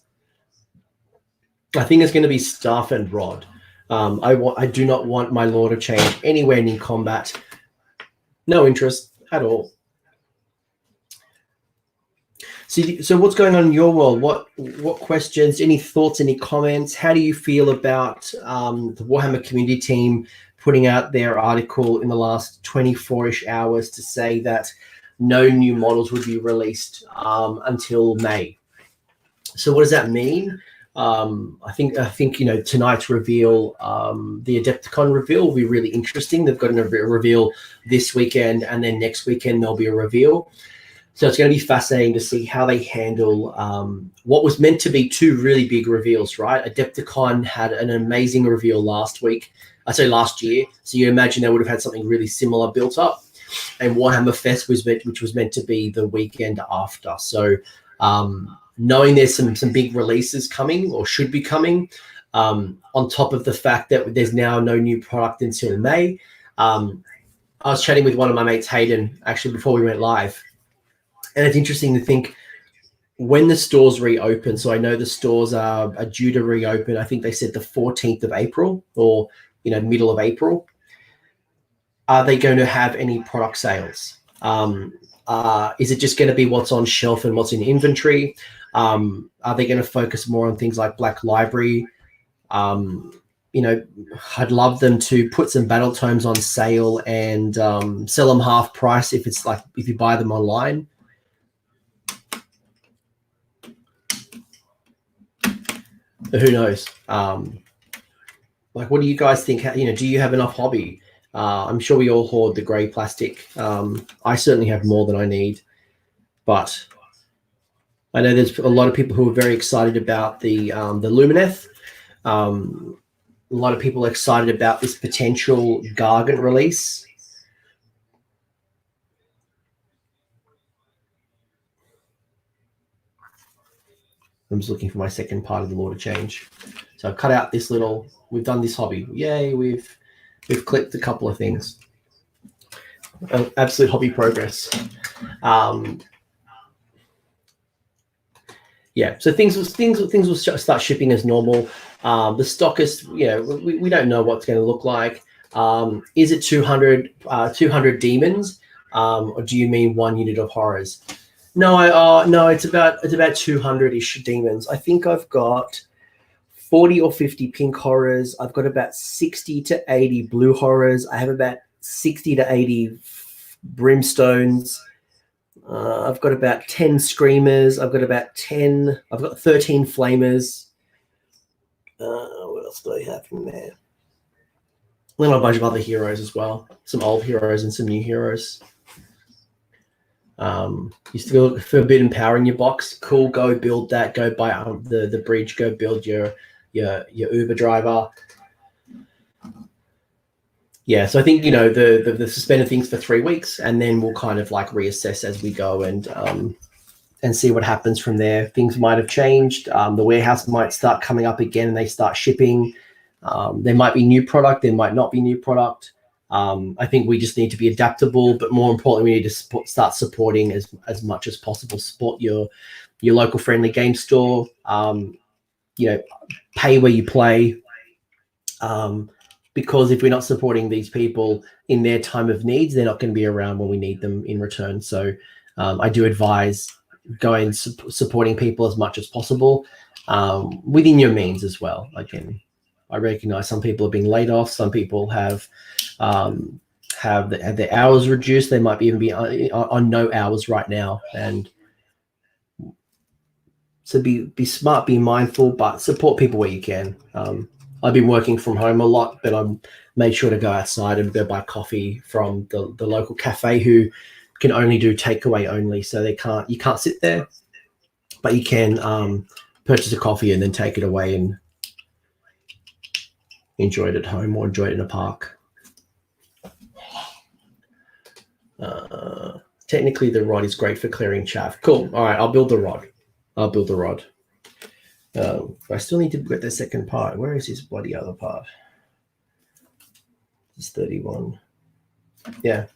I think it's going to be Staff and Rod. I do not want my Lord of Change anywhere near combat. No interest at all. So what's going on in your world? What questions, any thoughts, any comments? How do you feel about the Warhammer community team putting out their article in the last 24-ish hours to say that no new models would be released until May? So what does that mean? I think tonight's reveal, the Adepticon reveal, will be really interesting. They've got a reveal this weekend, and then next weekend there'll be a reveal. So it's going to be fascinating to see how they handle what was meant to be 2 really big reveals, right? Adepticon had an amazing reveal last year. So you imagine they would have had something really similar built up. And Warhammer Fest which was meant to be the weekend after. So knowing there's some big releases coming or should be coming, on top of the fact that there's now no new product until May. I was chatting with one of my mates, Hayden, actually before we went live. And it's interesting to think when the stores reopen. So I know the stores are due to reopen. I think they said the 14th of April or, middle of April. Are they going to have any product sales? Is it just going to be what's on shelf and what's in inventory? Are they going to focus more on things like Black Library? I'd love them to put some battle tomes on sale and sell them half price if you buy them online. But who knows? What do you guys think? Do you have enough hobby? I'm sure we all hoard the grey plastic. I certainly have more than I need, but I know there's a lot of people who are very excited about the Lumineth. A lot of people are excited about this potential Gargant release. I'm just looking for my second part of the Lord of Change. So I've cut out this little. We've done this hobby. Yay! We've clicked a couple of things. Absolute hobby progress. Yeah. So things will start shipping as normal. The stockist, we don't know what's going to look like. Is it 200 demons, or do you mean 1 unit of horrors? No, it's about 200-ish demons. I think I've got 40 or 50 pink horrors. I've got about 60 to 80 blue horrors. I have about 60 to 80 brimstones. I've got about 10 screamers. I've got 13 flamers. What else do I have in there? Then a bunch of other heroes as well. Some old heroes and some new heroes. You still got Forbidden Power in your box. Cool. Go build that. Go buy the bridge. Go build your Uber driver. Yeah, so I think the suspended things for 3 weeks, and then we'll kind of reassess as we go and see what happens from there. Things might have changed. The warehouse might start coming up again, and they start shipping. There might be new product. There might not be new product. I think we just need to be adaptable, but more importantly, we need to start supporting as much as possible. Support your local friendly game store. Pay where you play. Because if we're not supporting these people in their time of needs, they're not going to be around when we need them in return. So I do advise going supporting people as much as possible within your means as well. Again, I recognize some people are being laid off. Some people have their hours reduced. They might even be on no hours right now. And so be smart, be mindful, but support people where you can. I've been working from home a lot, but I'm made sure to go outside and go buy coffee from the local cafe who can only do takeaway only. So you can't sit there, but you can purchase a coffee and then take it away and enjoy it at home or enjoy it in a park. Technically, the rod is great for clearing chaff. Cool. All right, I'll build the rod. I still need to get the second part. Where is this bloody other part? It's 31. Yeah.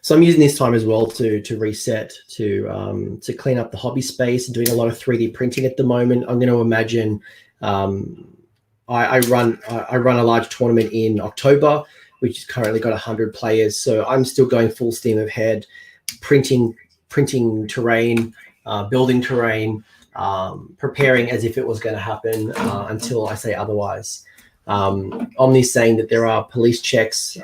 So I'm using this time as well to reset, to clean up the hobby space and doing a lot of 3D printing at the moment. I'm going to imagine I run a large tournament in October, which has currently got 100 players. So I'm still going full steam ahead, printing terrain, building terrain, preparing as if it was going to happen until I say otherwise. Omni's saying that there are police checks.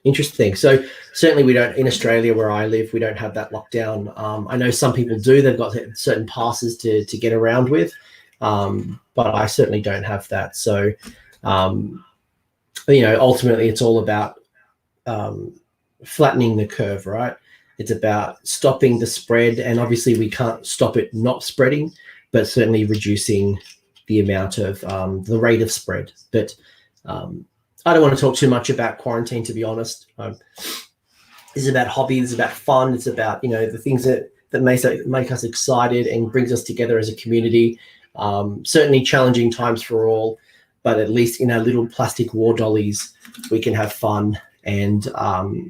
Interesting. So certainly we don't, in Australia where I live, we don't have that lockdown. I know some people do. They've got certain passes to get around with, but I certainly don't have that. So, ultimately it's all about flattening the curve, right? It's about stopping the spread, and obviously we can't stop it not spreading, but certainly reducing the amount of the rate of spread. But I don't want to talk too much about quarantine, to be honest. This is about hobby. This is about fun. It's about the things that make us excited and brings us together as a community. Certainly challenging times for all, but at least in our little plastic war dollies, we can have fun. And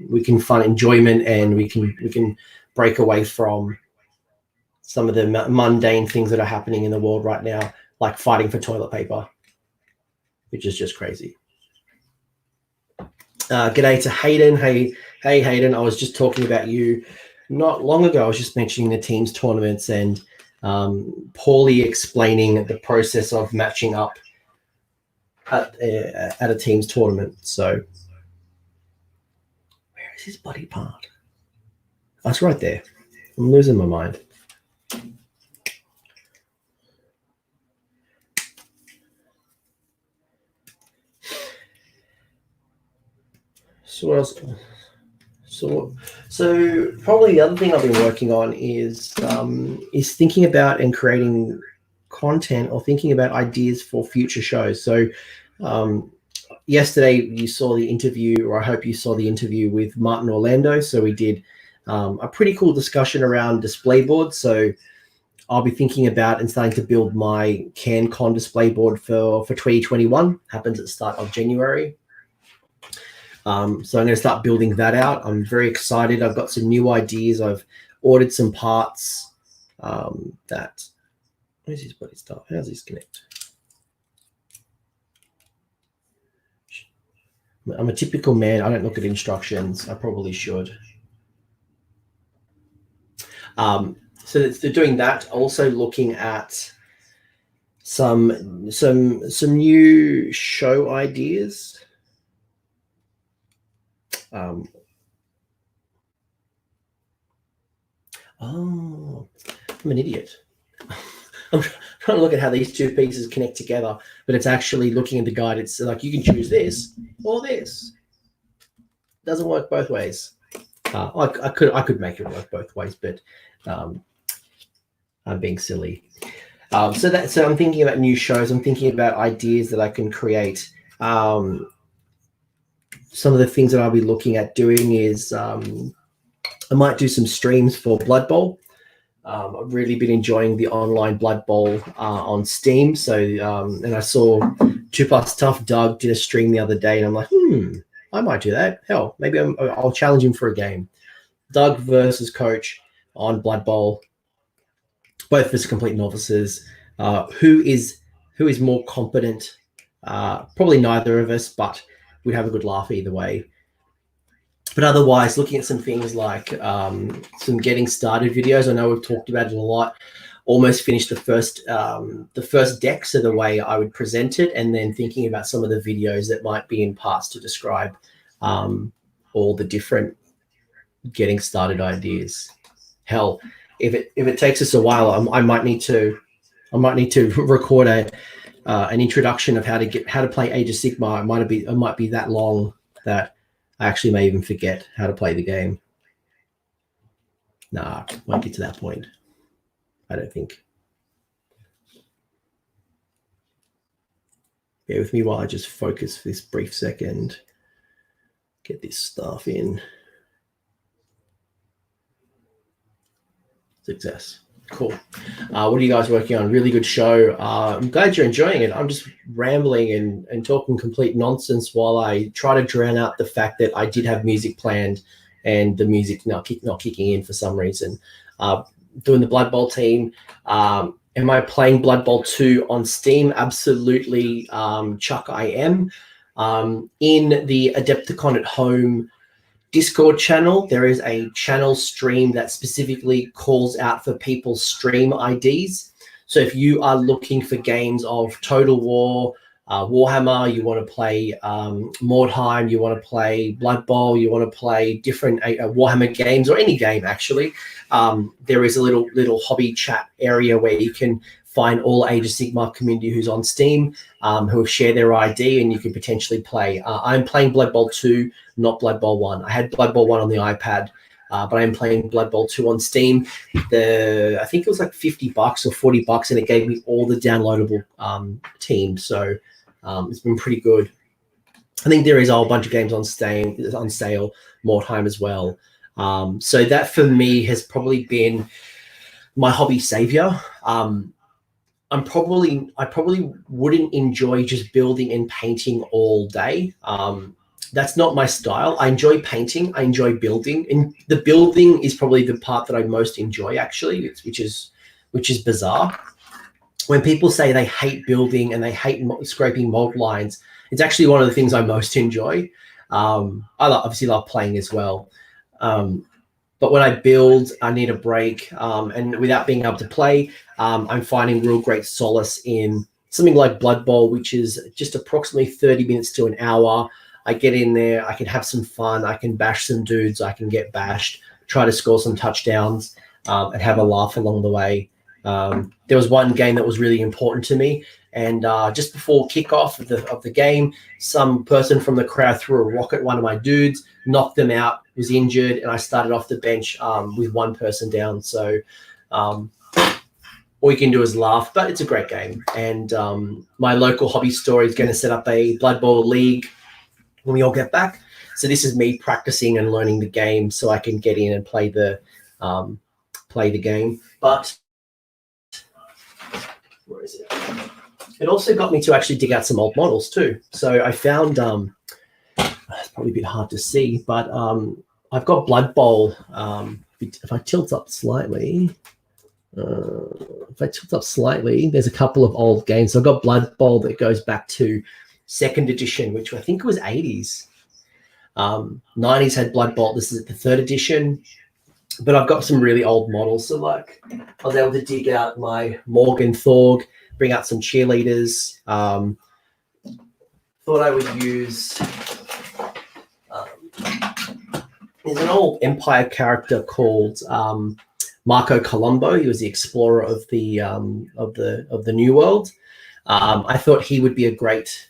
we can find enjoyment, and we can break away from some of the mundane things that are happening in the world right now, like fighting for toilet paper, which is just crazy. G'day to Hayden. Hey Hayden, I was just talking about you not long ago. I was just mentioning the teams tournaments and poorly explaining the process of matching up at a teams tournament. So is his bloody part? That's right there. I'm losing my mind. So what else? So probably the other thing I've been working on is thinking about and creating content, or thinking about ideas for future shows. So yesterday you saw the interview, or I hope you saw the interview with Martin Orlando. So we did a pretty cool discussion around display boards. So I'll be thinking about and starting to build my CanCon display board for 2021. Happens at the start of January. So I'm going to start building that out. I'm very excited. I've got some new ideas. I've ordered some parts that. Where's his bloody stuff? How does this connect? I'm a typical man. I don't look at instructions. I probably should. So they're doing that. Also looking at some new show ideas. I'm an idiot. I'm trying to look at how these two pieces connect together, but it's actually looking at the guide. It's like you can choose this or this. It doesn't work both ways. I could make it work both ways, but I'm being silly. So I'm thinking about new shows. I'm thinking about ideas that I can create. Some of the things that I'll be looking at doing is I might do some streams for Blood Bowl. I've really been enjoying the online Blood Bowl on Steam. So, and I saw 2+ Tough Doug did a stream the other day, and I'm like, I might do that. Hell, maybe I'll challenge him for a game. Doug versus Coach on Blood Bowl, both as complete novices. Who is more competent? Probably neither of us, but we'd have a good laugh either way. But otherwise, looking at some things like some getting started videos. I know we've talked about it a lot. almost finished the first deck, so the way I would present it, and then thinking about some of the videos that might be in parts to describe all the different getting started ideas. Hell, if it takes us a while, I might need to record an introduction of how to play Age of Sigmar. It might be that long that I actually may even forget how to play the game. Nah, won't get to that point. I don't think. Bear with me while I just focus for this brief second. Get this stuff in. Success. Cool. What are you guys working on? Really good show. I'm glad you're enjoying it. I'm just rambling and talking complete nonsense while I try to drown out the fact that I did have music planned and the music not kicking in for some reason. Doing the Blood Bowl team. Am I playing Blood Bowl 2 on Steam? Absolutely, Chuck, I am. In the Adepticon at Home Discord channel, there is a channel stream that specifically calls out for people's stream IDs. So if you are looking for games of Total War, Warhammer, you want to play Mordheim, you want to play Blood Bowl, you want to play different Warhammer games, or any game actually, there is a little hobby chat area where you can find all Age of Sigmar community who's on Steam, who have shared their ID, and you can potentially play. I'm playing Blood Bowl 2, not Blood Bowl 1. I had Blood Bowl 1 on the iPad, but I'm playing Blood Bowl 2 on Steam. I think it was like $50 or $40, and it gave me all the downloadable teams. So it's been pretty good. I think there is a whole bunch of games on sale, Mordheim as well. So that for me has probably been my hobby savior. I probably wouldn't enjoy just building and painting all day. That's not my style. I enjoy painting. I enjoy building, and the building is probably the part that I most enjoy, actually, which is bizarre. When people say they hate building and they hate scraping mold lines, it's actually one of the things I most enjoy. I obviously love playing as well. But when I build, I need a break. And without being able to play, I'm finding real great solace in something like Blood Bowl, which is just approximately 30 minutes to an hour. I get in there, I can have some fun, I can bash some dudes, I can get bashed, try to score some touchdowns, and have a laugh along the way. There was one game that was really important to me, and just before kickoff of the game, some person from the crowd threw a rock at one of my dudes, knocked them out, was injured, and I started off the bench with one person down. So all you can do is laugh, but it's a great game. And my local hobby store is going to set up a Blood Bowl league when we all get back. So this is me practicing and learning the game so I can get in and play the game. But where is it? It also got me to actually dig out some old models too. So I found, it's probably a bit hard to see, but I've got Blood Bowl. If I tilt up slightly, there's a couple of old games. So I've got Blood Bowl that goes back to 2nd edition, which I think was 80s. 90s had Blood Bowl. This is the 3rd edition. But I've got some really old models. So like I was able to dig out my Morgan Thorg, bring out some cheerleaders. Thought I would use, there's an old Empire character called Marco Colombo. He was the explorer of the New World. I thought he would be a great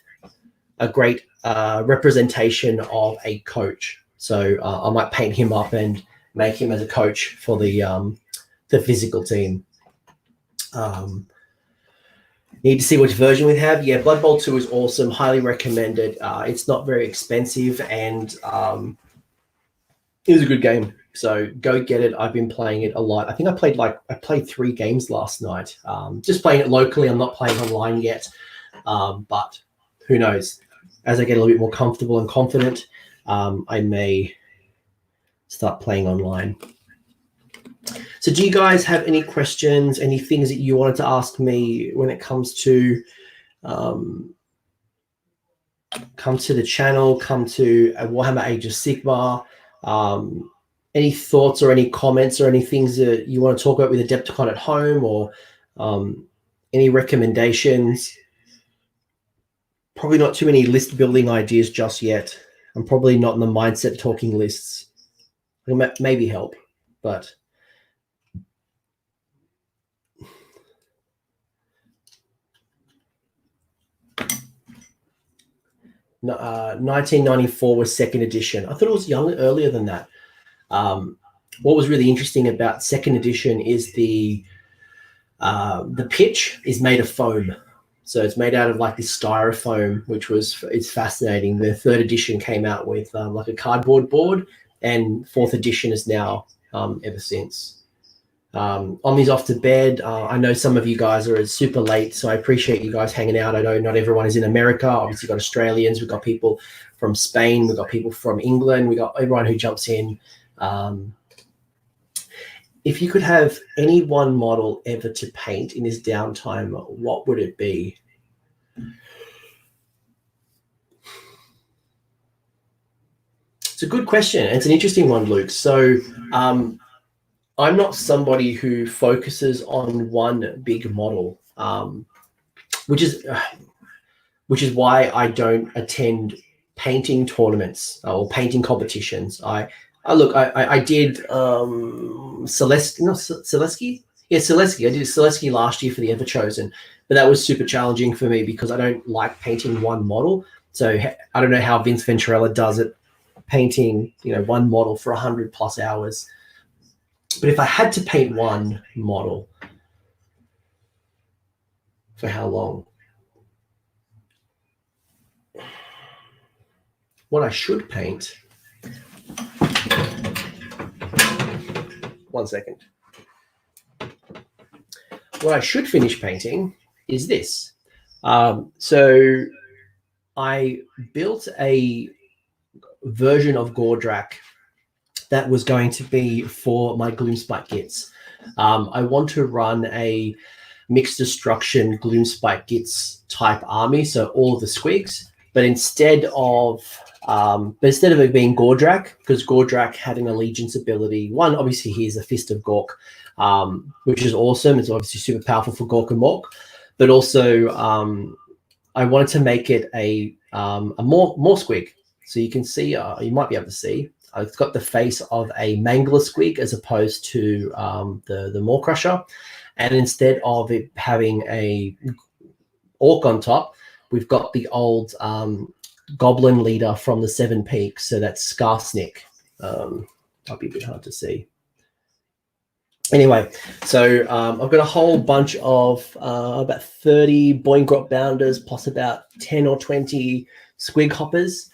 representation of a coach. So I might paint him up and make him as a coach for the physical team. Need to see which version we have. Yeah, Blood Bowl 2 is awesome. Highly recommended. It's not very expensive, and it was a good game. So go get it. I've been playing it a lot. I think I played 3 games last night. Just playing it locally. I'm not playing online yet. But who knows? As I get a little bit more comfortable and confident, I may start playing online. So do you guys have any questions, any things that you wanted to ask me when it comes to the channel, come to Warhammer Age of Sigmar, any thoughts or any comments or any things that you want to talk about with Adepticon at home, or any recommendations? Probably not too many list building ideas just yet. I'm probably not in the mindset talking lists. It'll maybe help, but 1994 was second edition. I thought it was earlier than that. What was really interesting about second edition is the pitch is made of foam. So it's made out of like this styrofoam, which it's fascinating. The third edition came out with like a cardboard board, and fourth edition is now ever since. Omi's off to bed. I know some of you guys are super late, so I appreciate you guys hanging out. I know not everyone is in America. Obviously, we've got Australians, we've got people from Spain, we've got people from England, we've got everyone who jumps in. If you could have any one model ever to paint in his downtime, what would it be? It's a good question. It's an interesting one, Luke. So I'm not somebody who focuses on one big model, which is why I don't attend painting tournaments or painting competitions. I did Selesky. Yeah, Selesky. I did Selesky last year for the Everchosen, but that was super challenging for me because I don't like painting one model. So I don't know how Vince Venturella does it, painting one model for 100+ hours. But if I had to paint one model, for how long? What I should paint. One second. What I should finish painting is this. So I built a version of Gordrak that was going to be for my Gloomspite Gits. I want to run a mixed destruction Gloomspite Gits type army, so all of the squigs, but instead of it being Gordrak, because Gordrak had an allegiance ability. One, obviously, he is a Fist of Gork, which is awesome. It's obviously super powerful for Gork and Mork, but also I wanted to make it a more squig. So you can see, you might be able to see, it's got the face of a Mangler squig as opposed to the Maw Crusher. And instead of it having a orc on top, we've got the old goblin leader from the Seven Peaks. So that's Skarsnik. Might be a bit hard to see. Anyway, so I've got a whole bunch of about 30 Boingrot Bounders plus about 10 or 20 Squig Hoppers,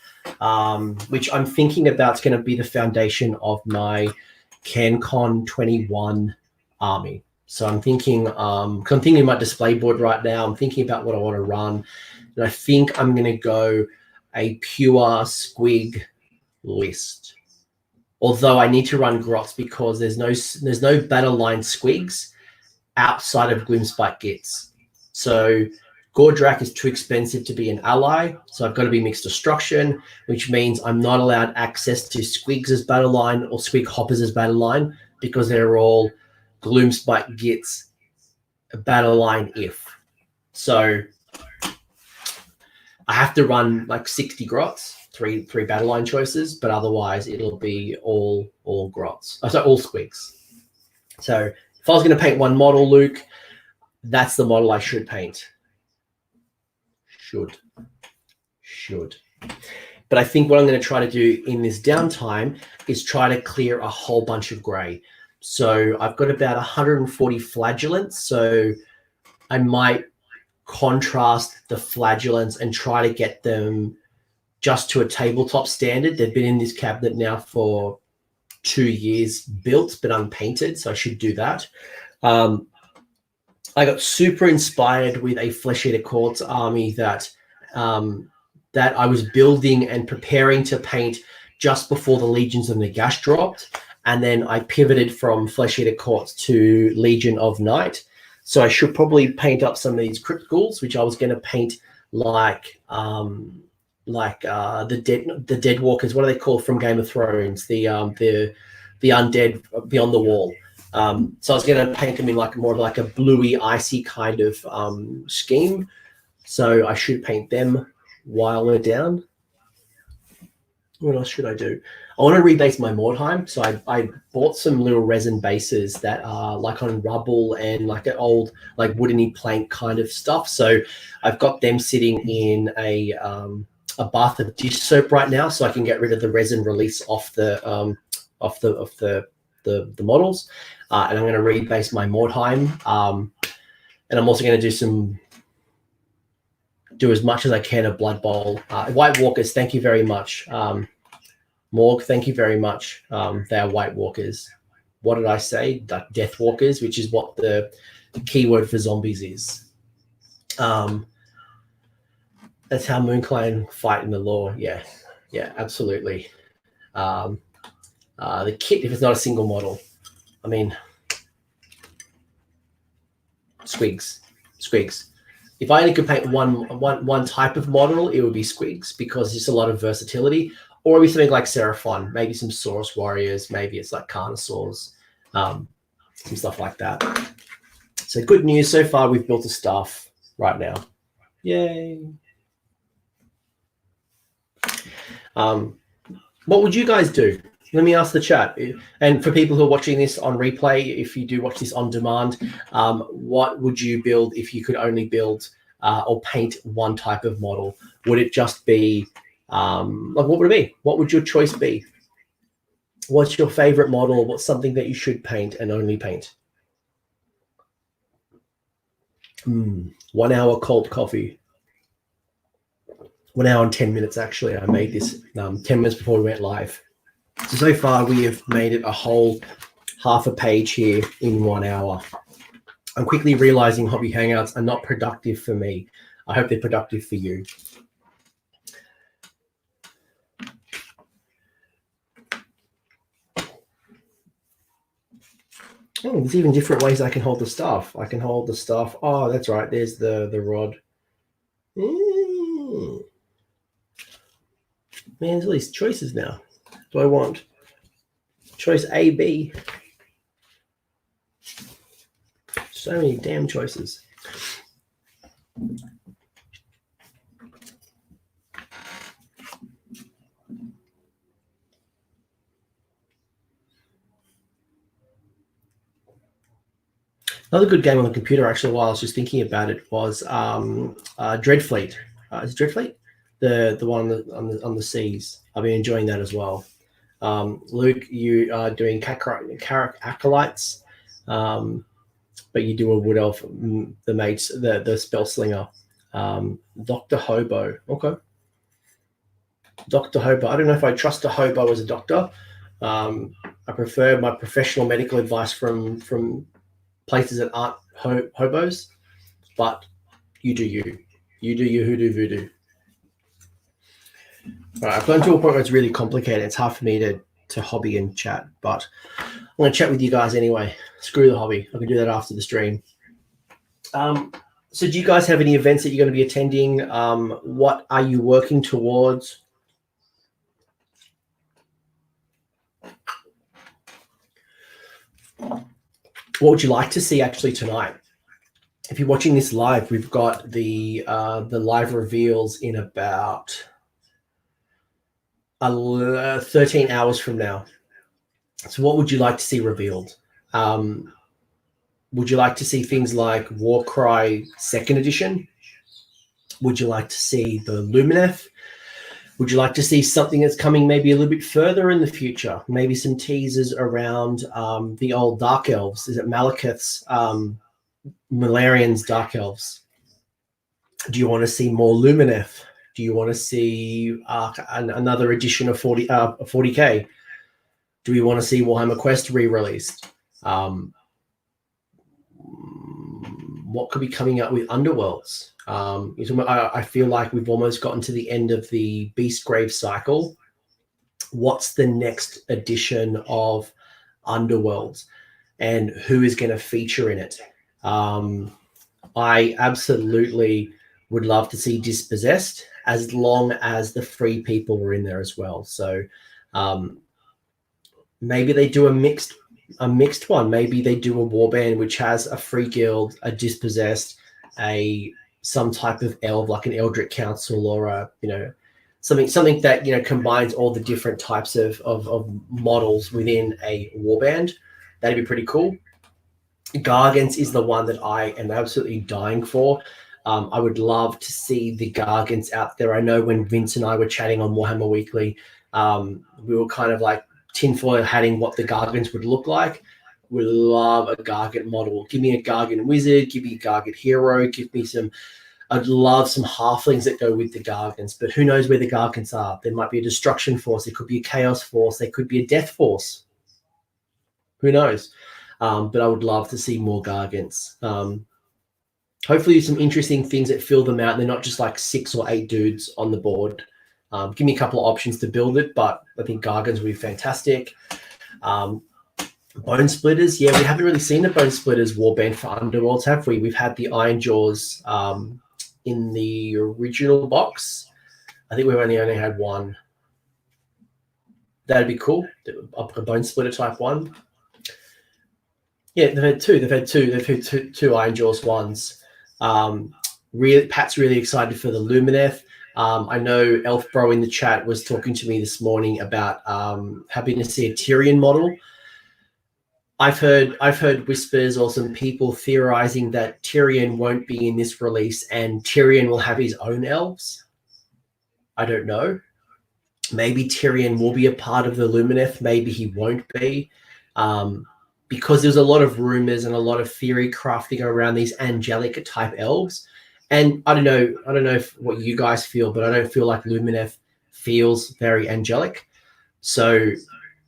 which I'm thinking about is going to be the foundation of my CanCon 21 army. So I'm thinking, I'm thinking my display board right now. I'm thinking about what I want to run. And I think I'm going to go a pure Squig list. Although I need to run Grots because there's no battle line Squigs outside of Gloomspite Gits. So Gordrak is too expensive to be an ally, so I've got to be mixed destruction, which means I'm not allowed access to Squigs as battle line or Squig Hoppers as battle line because they're all Gloomspite Gits battle line if. So I have to run like 60 Grots. Three battle line choices, but otherwise it'll be all Grots. Oh, sorry, all Squigs. So if I was going to paint one model, Luke, that's the model I should paint. Should. But I think what I'm going to try to do in this downtime is try to clear a whole bunch of grey. So I've got about 140 flagellants. So I might contrast the flagellants and try to get them just to a tabletop standard. They've been in this cabinet now for 2 years, built but unpainted, so I should do that. I got super inspired with a Flesh Eater Courts army that I was building and preparing to paint just before the Legions of Nagash dropped, and then I pivoted from Flesh Eater Courts to Legion of Night. So I should probably paint up some of these Crypt Ghouls, which I was going to paint like the Dead Walkers. What are they called from Game of Thrones? The the undead beyond the wall. So I was going to paint them in like more of like a bluey, icy kind of scheme. So I should paint them while we're down. What else should I do? I want to rebase my Mordheim. So I bought some little resin bases that are like on rubble and like an old like woodeny plank kind of stuff. So I've got them sitting in a bath of dish soap right now, so I can get rid of the resin release off the models. And I'm going to rebase my Mordheim. And I'm also going to do as much as I can of Blood Bowl. White Walkers, thank you very much. Morg, thank you very much. They are White Walkers. What did I say? Death Walkers, which is what the keyword for zombies is. That's how Moonclan fight in the lore. Yeah, absolutely. The kit, if it's not a single model, I mean, Squigs. If I only could paint one type of model, it would be Squigs, because there's a lot of versatility. Or maybe something like Seraphon, maybe some Saurus Warriors, maybe it's like Carnosaurs, some stuff like that. So good news so far. We've built a staff right now. Yay! What would you guys do? Let me ask the chat. And for people who are watching this on replay, if you do watch this on demand, what would you build if you could only build or paint one type of model? Would it just be, like, what would it be? What would your choice be? What's your favorite model? What's something that you should paint and only paint? 1 hour cold coffee. 1 hour and 10 minutes, actually. I made this 10 minutes before we went live. So far, we have made it a whole half a page here in 1 hour. I'm quickly realizing Hobby Hangouts are not productive for me. I hope they're productive for you. Oh, there's even different ways I can hold the staff. I can hold the staff. Oh, that's right. There's the rod. Man, there's all these choices now. Do I want choice A, B? So many damn choices. Another good game on the computer, actually, while I was just thinking about it, was Dreadfleet. Is it Dreadfleet? The one on the seas. I've been enjoying that as well. Luke, you are doing acolytes, but you do a wood elf, the mage, the spell slinger. Dr. Hobo. Okay. Dr. Hobo. I don't know if I trust a hobo as a doctor. I prefer my professional medical advice from places that aren't hobos, but you do you. You do your hoodoo voodoo. All right, I've gone to a point where it's really complicated. It's hard for me to hobby and chat, but I'm going to chat with you guys anyway. Screw the hobby. I can do that after the stream. So do you guys have any events that you're going to be attending? What are you working towards? What would you like to see actually tonight? If you're watching this live, we've got the live reveals in about 13 hours from now. So what would you like to see revealed? Would you like to see things like Warcry 2nd edition? Would you like to see the Lumineth? Would you like to see something that's coming maybe a little bit further in the future? Maybe some teasers around the old Dark Elves. Is it Malekith's, Malarian's Dark Elves? Do you want to see more Lumineth? Do you want to see another edition of 40K? Do we want to see Warhammer Quest re-released? What could be coming up with Underworlds? I feel like we've almost gotten to the end of the Beastgrave cycle. What's the next edition of Underworlds, and who is going to feature in it? I absolutely would love to see Dispossessed, as long as the free people were in there as well. So maybe they do a mixed one. Maybe they do a warband which has a free guild, a dispossessed, some type of elf like an Eldritch Council, or a something that combines all the different types of models within a warband. That'd be pretty cool. Gargants is the one that I am absolutely dying for. I would love to see the Gargants out there. I know when Vince and I were chatting on Warhammer Weekly, we were kind of like tinfoil hatting what the Gargants would look like. Would love a Gargant model. Give me a Gargant wizard, give me a Gargant hero, give me I'd love some halflings that go with the Gargants, but who knows where the Gargants are? There might be a destruction force, there could be a chaos force, there could be a death force. Who knows? But I would love to see more Gargants. Hopefully some interesting things that fill them out. They're not just like 6 or 8 dudes on the board. Give me a couple of options to build it, but I think Gargants would be fantastic. Bone Splitters, yeah, we haven't really seen the Bone Splitters warband for Underworlds, have we? We've had the Iron Jaws in the original box. I think we've only had one. That'd be cool, a Bone Splitter type one. Yeah, they've had two. They've had two Iron Jaws ones. Pat's really excited for the Lumineth. I know Elfbro in the chat was talking to me this morning about having to see a Tyrion model. I've heard whispers or some people theorizing that Tyrion won't be in this release and Tyrion will have his own elves. I don't know. Maybe Tyrion will be a part of the Lumineth. Maybe he won't be. Because there's a lot of rumors and a lot of theory crafting around these angelic type elves. And I don't know what you guys feel, but I don't feel like Lumineth feels very angelic. So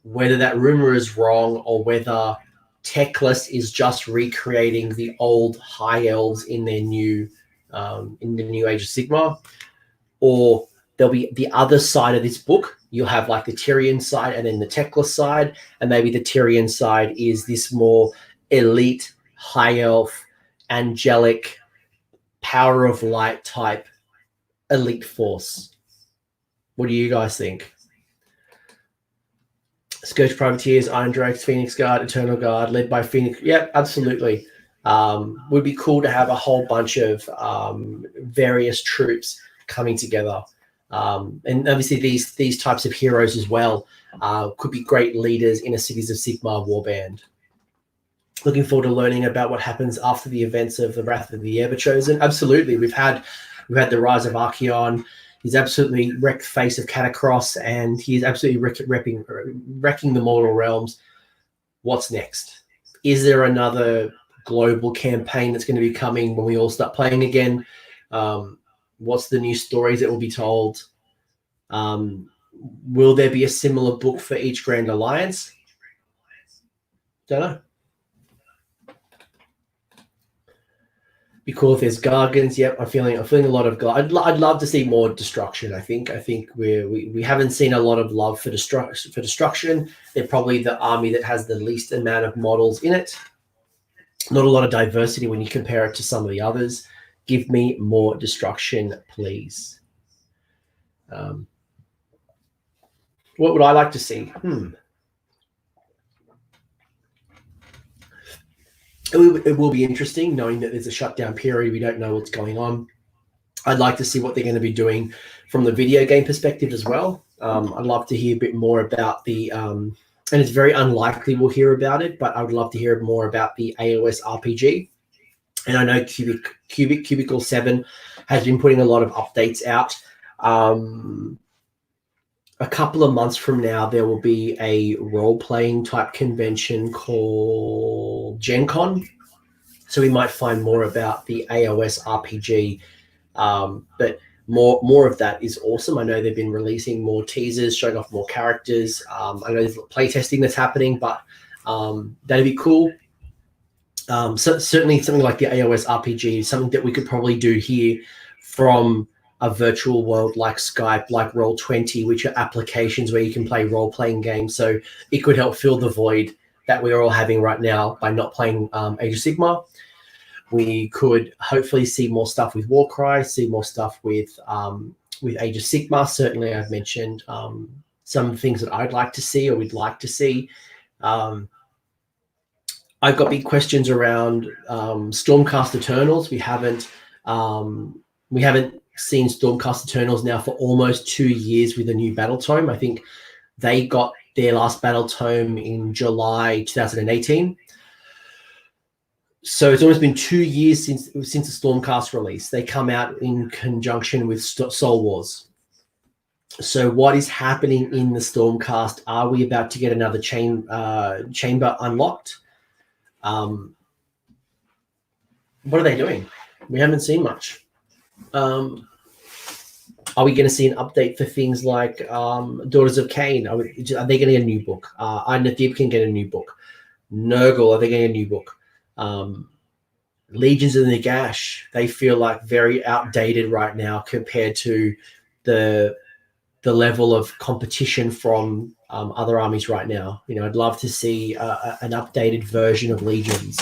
whether that rumor is wrong or whether Teclis is just recreating the old high elves in their new in the new Age of Sigmar, or there'll be the other side of this book. You'll have like the Tyrion side and then the Teclis side, and maybe the Tyrion side is this more elite, high elf, angelic, power of light type elite force. What do you guys think? Scourge Privateers, Iron Drakes, Phoenix Guard, Eternal Guard, led by Phoenix. Yeah, absolutely. Would be cool to have a whole bunch of various troops coming together. And obviously these types of heroes as well could be great leaders in a Cities of Sigmar warband. Looking forward to learning about what happens after the events of the Wrath of the Everchosen. Absolutely. We've had the rise of Archeon. He's absolutely wrecked the face of Catacross, and he's absolutely wrecking the mortal realms. What's next? Is there another global campaign that's going to be coming when we all start playing again? What's the new stories that will be told? Will there be a similar book for each Grand Alliance? Don't know. Be cool if there's Gargants. Yep, I'm feeling a lot of I'd love to see more destruction. I think we haven't seen a lot of love for destruction. They're probably the army that has the least amount of models in it. Not a lot of diversity when you compare it to some of the others. Give me more destruction, please. What would I like to see? It will be interesting knowing that there's a shutdown period. We don't know what's going on. I'd like to see what they're going to be doing from the video game perspective as well. I'd love to hear a bit more about the, and it's very unlikely we'll hear about it, but I would love to hear more about the AOS RPG. And I know Cubicle 7 has been putting a lot of updates out. A couple of months from now, there will be a role-playing type convention called Gen Con. So we might find more about the AOS RPG. But more of that is awesome. I know they've been releasing more teasers, showing off more characters. I know there's playtesting that's happening, but that'd be cool. So certainly something like the AOS RPG, something that we could probably do here from a virtual world like Skype, like Roll20, which are applications where you can play role-playing games. So it could help fill the void that we're all having right now by not playing Age of Sigmar. We could hopefully see more stuff with Warcry, see more stuff with Age of Sigmar. Certainly, I've mentioned some things that I'd like to see or we'd like to see. I've got big questions around Stormcast Eternals. We haven't seen Stormcast Eternals now for almost 2 years with a new battle tome. I think they got their last battle tome in July 2018. So it's almost been 2 years since the Stormcast release. They come out in conjunction with Soul Wars. So what is happening in the Stormcast? Are we about to get another chamber unlocked? What are they doing? We haven't seen much. Are we going to see an update for things like Daughters of Cain? Are they getting a new book? Nadib can get a new book. Nurgle, are they getting a new book? Legions of Nagash, they feel like very outdated right now compared to the level of competition from other armies right now. You know, I'd love to see an updated version of Legions.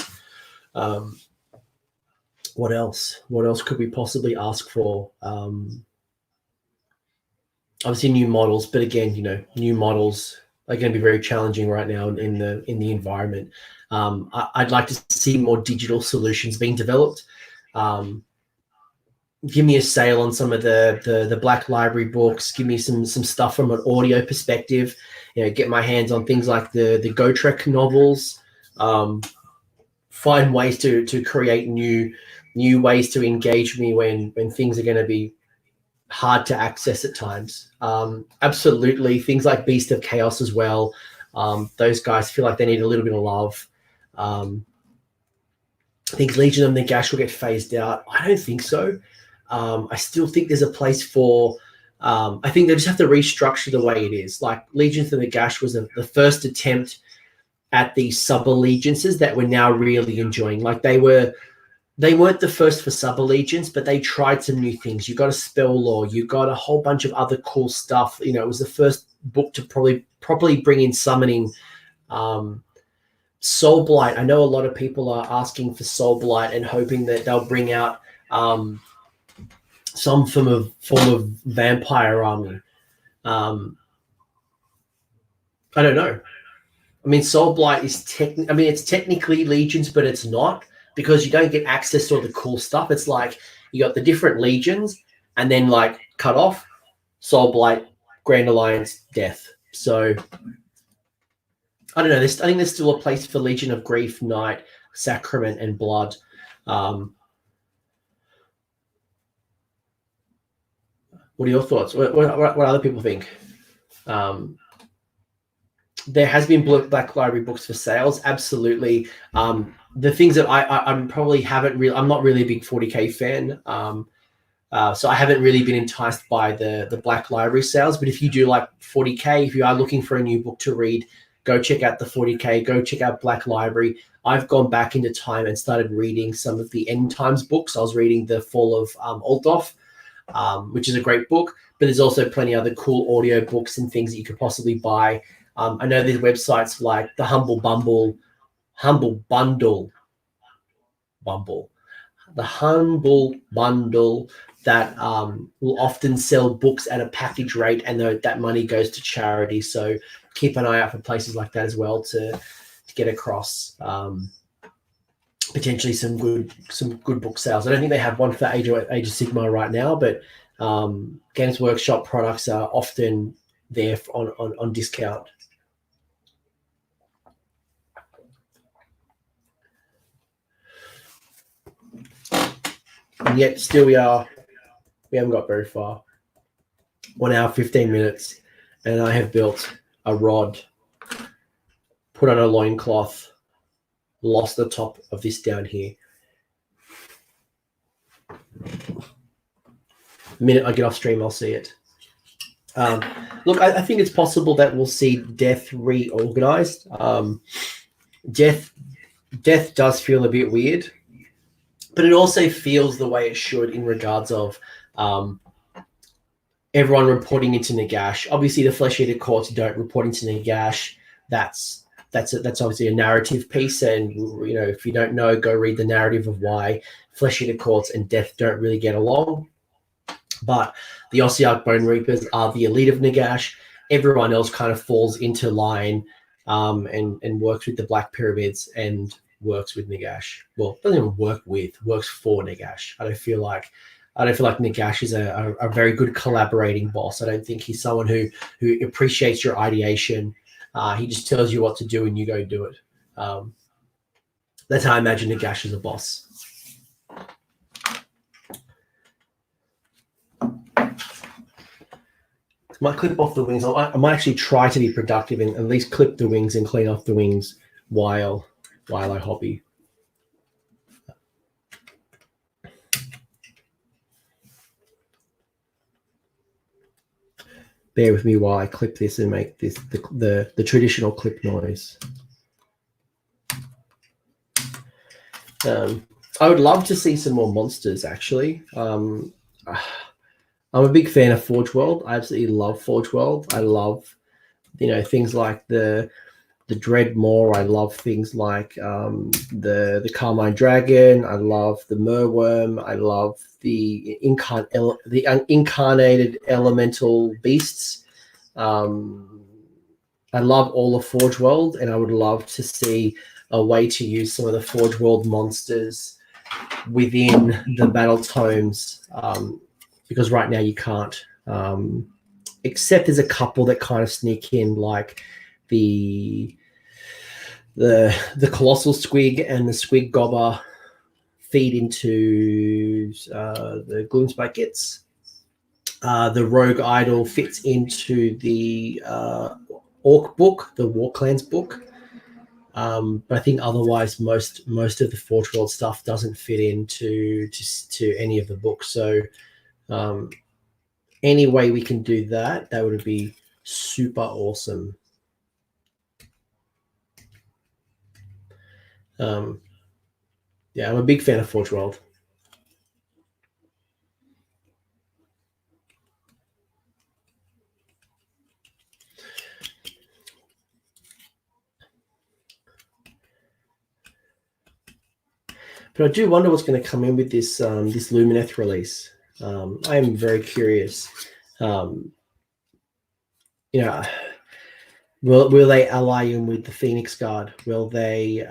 What else? What else could we possibly ask for? Obviously new models, but again, you know, new models are going to be very challenging right now in the environment. I'd like to see more digital solutions being developed. Give me a sale on some of the Black Library books. Give me some stuff from an audio perspective. You know, get my hands on things like the Gotrek novels. Find ways to create new ways to engage me when things are going to be hard to access at times. Absolutely, things like Beast of Chaos as well. Those guys feel like they need a little bit of love. I think Legion of Nagash will get phased out. I don't think so. I still think there's a place for. I think they just have to restructure the way it is. Like Legions of Nagash was the first attempt at these sub-allegiances that we're now really enjoying. Like they weren't the first for sub-allegiance, but they tried some new things. You got a spell lore, you got a whole bunch of other cool stuff. You know, it was the first book to properly bring in summoning. Soul Blight. I know a lot of people are asking for Soul Blight and hoping that they'll bring out some form of vampire army. I don't know. I mean, Soul Blight is it's technically legions, but it's not, because you don't get access to all the cool stuff. It's like you got the different legions and then like cut off, Soul Blight, Grand Alliance, Death. So I don't know. I think there's still a place for Legion of Grief, Night, Sacrament, and Blood. What are your thoughts? What other people think? There has been Black Library books for sales. Absolutely. The things that I'm not really a big 40K fan. So I haven't really been enticed by the Black Library sales. But if you do like 40K, if you are looking for a new book to read, go check out the 40K, go check out Black Library. I've gone back into time and started reading some of the End Times books. I was reading The Fall of Altdorf, which is a great book, but there's also plenty of other cool audio books and things that you could possibly buy. I know there's websites like the Humble Bundle, that will often sell books at a package rate, and that money goes to charity. So keep an eye out for places like that as well to get across potentially some good book sales. I don't think they have one for Age of Sigmar right now, but Games Workshop products are often there on discount. And yet still we haven't got very far. 1 hour, 15 minutes, and I have built a rod, put on a loincloth, lost the top of this down here. The minute I get off stream, I'll see it. Look, I think it's possible that we'll see Death reorganized. Death does feel a bit weird, but it also feels the way it should in regards of everyone reporting into Nagash. Obviously, the Flesh-Eater Courts don't report into Nagash. That's obviously a narrative piece, and you know, if you don't know, go read the narrative of why Flesh-Eater Courts and Death don't really get along. But the Ossiarch Bone Reapers are the elite of Nagash. everyone else kind of falls into line and works with the Black Pyramids and works with Nagash. Well, doesn't even work with, works for Nagash. I don't feel like Nagash is a very good collaborating boss. I don't think he's someone who appreciates your ideation. He just tells you what to do and you go do it. That's how I imagine Nagash as a boss. I might clip off the wings. I might actually try to be productive and at least clip the wings and clean off the wings while I hobby. Bear with me while I clip this and make this the traditional clip noise. I would love to see some more monsters, actually. I'm a big fan of Forge World. I absolutely love Forge World. I love, things like the Dreadmaw. I love things like the Carmine Dragon. I love the Merworm. I love the incarnated elemental beasts. I love all of Forge World, and I would love to see a way to use some of the Forge World monsters within the battle tomes, because right now you can't, except there's a couple that kind of sneak in, like the Colossal Squig and the Squig Gobber feed into the Gloomspike Gits. The Rogue Idol fits into the Orc book, the War Clans book. But I think otherwise most of the Forge World stuff doesn't fit into to any of the books. So any way we can do that would be super awesome. Yeah, I'm a big fan of Forge World. But I do wonder what's going to come in with this this Lumineth release. I am very curious. Will they ally him with the Phoenix Guard? Will they?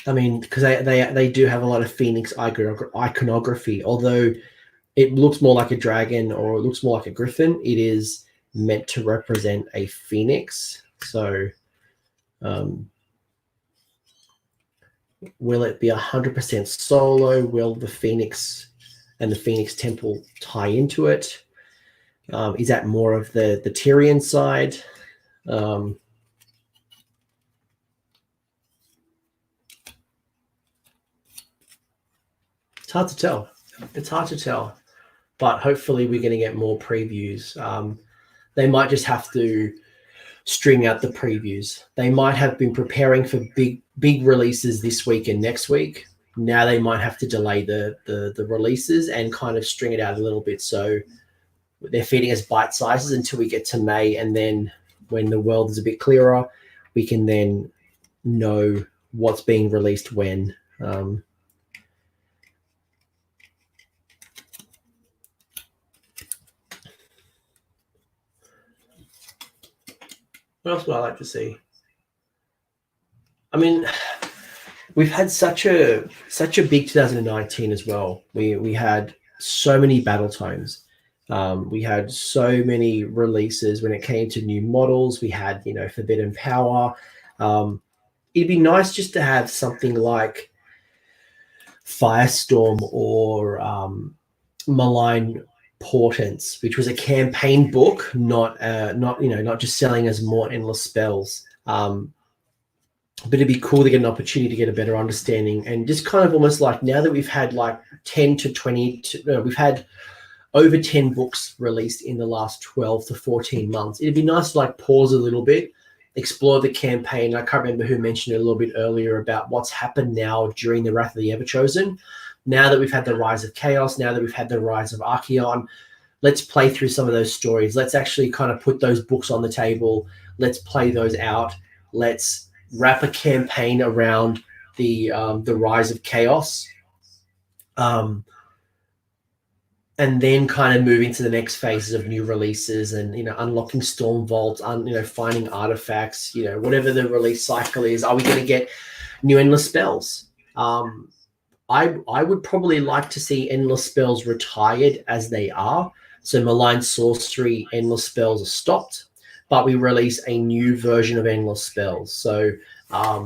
Because they do have a lot of Phoenix iconography. Although it looks more like a dragon or it looks more like a griffin, it is meant to represent a phoenix. So, will it be 100% solo? Will the Phoenix and the Phoenix Temple tie into it? Is that more of the Tyrion side? It's hard to tell. It's hard to tell. But hopefully we're going to get more previews. They might just have to string out the previews. They might have been preparing for big releases this week and next week. Now they might have to delay the releases and kind of string it out a little bit. So they're feeding us bite sizes until we get to May, and then when the world is a bit clearer, we can then know what's being released when. What else would I like to see? I mean, we've had such a big 2019 as well. We had so many battle tomes. We had so many releases when it came to new models. We had, Forbidden Power. It'd be nice just to have something like Firestorm or Malign Portents, which was a campaign book, not just selling as more endless spells. But it'd be cool to get an opportunity to get a better understanding, and just kind of almost like, now that we've had like 10 to 20, we've had over 10 books released in the last 12 to 14 months. It'd be nice to like pause a little bit, explore the campaign. I can't remember who mentioned it a little bit earlier about what's happened now during the Wrath of the Everchosen. Now that we've had the rise of Chaos, now that we've had the rise of Archaon, let's play through some of those stories. Let's actually kind of put those books on the table. Let's play those out. Let's wrap a campaign around the rise of Chaos. and then kind of moving to the next phases of new releases and, unlocking storm vaults, finding artifacts, whatever the release cycle is. Are we going to get new endless spells? I would probably like to see endless spells retired as they are. So malign sorcery endless spells are stopped, but we release a new version of endless spells. So I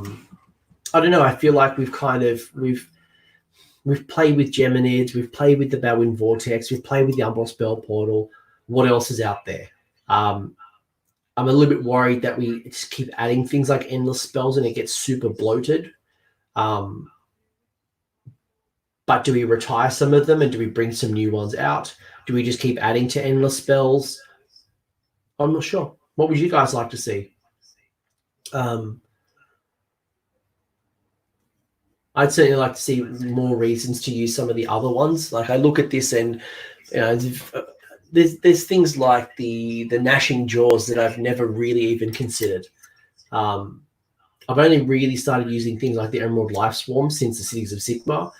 don't know. I feel like we've played with Geminids, we've played with the Balwin Vortex, we've played with the Umbral Spell Portal. What else is out there? I'm a little bit worried that we just keep adding things like endless spells and it gets super bloated. But do we retire some of them and do we bring some new ones out? Do we just keep adding to endless spells? I'm not sure. What would you guys like to see? I'd certainly like to see more reasons to use some of the other ones. Like I look at this and there's things like the gnashing jaws that I've never really even considered. I've only really started using things like the Emerald Life Swarm since the Cities of Sigmar,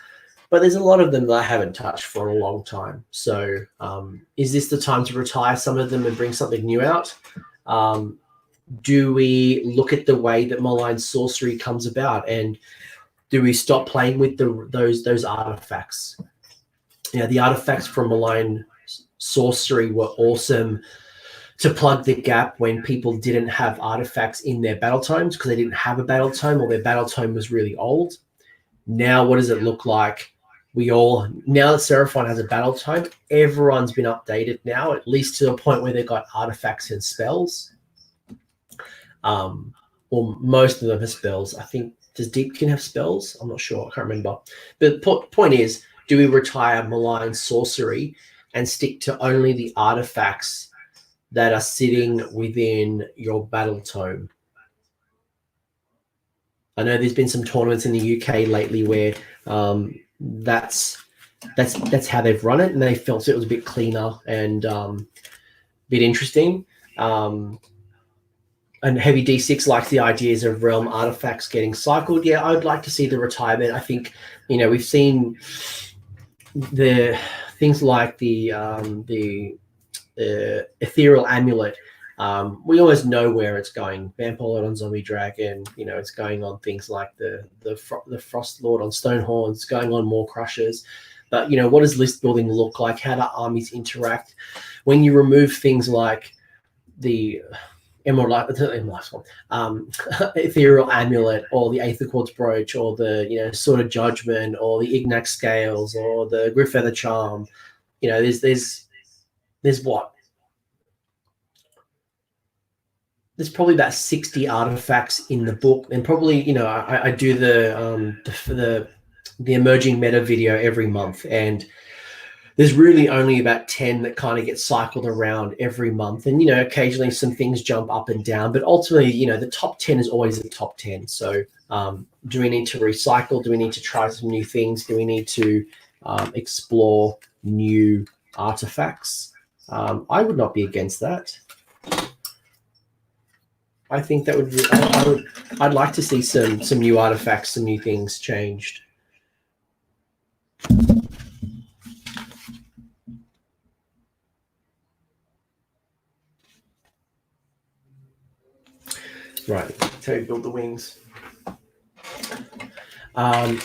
but there's a lot of them that I haven't touched for a long time. So is this the time to retire some of them and bring something new out? Do we look at the way that malign sorcery comes about, and do we stop playing with those artifacts? The artifacts from malign sorcery were awesome to plug the gap when people didn't have artifacts in their battle tomes because they didn't have a battle tome or their battle tome was really old. Now, what does it look like? Now that Seraphon has a battle tome, everyone's been updated now, at least to the point where they've got artifacts and spells. Or most of them have spells. I think, does Deepkin have spells? I'm not sure. I can't remember. But the point is, do we retire malign sorcery and stick to only the artifacts that are sitting within your battle tome? I know there's been some tournaments in the UK lately where that's how they've run it, and they felt it was a bit cleaner and a bit interesting. And Heavy D6 likes the ideas of realm artifacts getting cycled. Yeah, I would like to see the retirement. I think, we've seen the things like the ethereal amulet. We always know where it's going. Vampire on Zombie Dragon. It's going on things like the Frost Lord on Stonehorn. It's going on more Crushers. But what does list building look like? How do armies interact? When you remove things like the ethereal amulet or the Aether Quartz brooch or the Sword of Judgment or the Ignax scales or the Griffeather charm, there's what? There's probably about 60 artifacts in the book, and probably I do the emerging meta video every month, and there's really only about 10 that kind of get cycled around every month, and occasionally some things jump up and down, but ultimately the top 10 is always the top 10. So do we need to recycle? Do we need to try some new things? Do we need to explore new artifacts? I would not be against that. I think that would be, I'd like to see some new artifacts, some new things changed. Right, so build the wings. The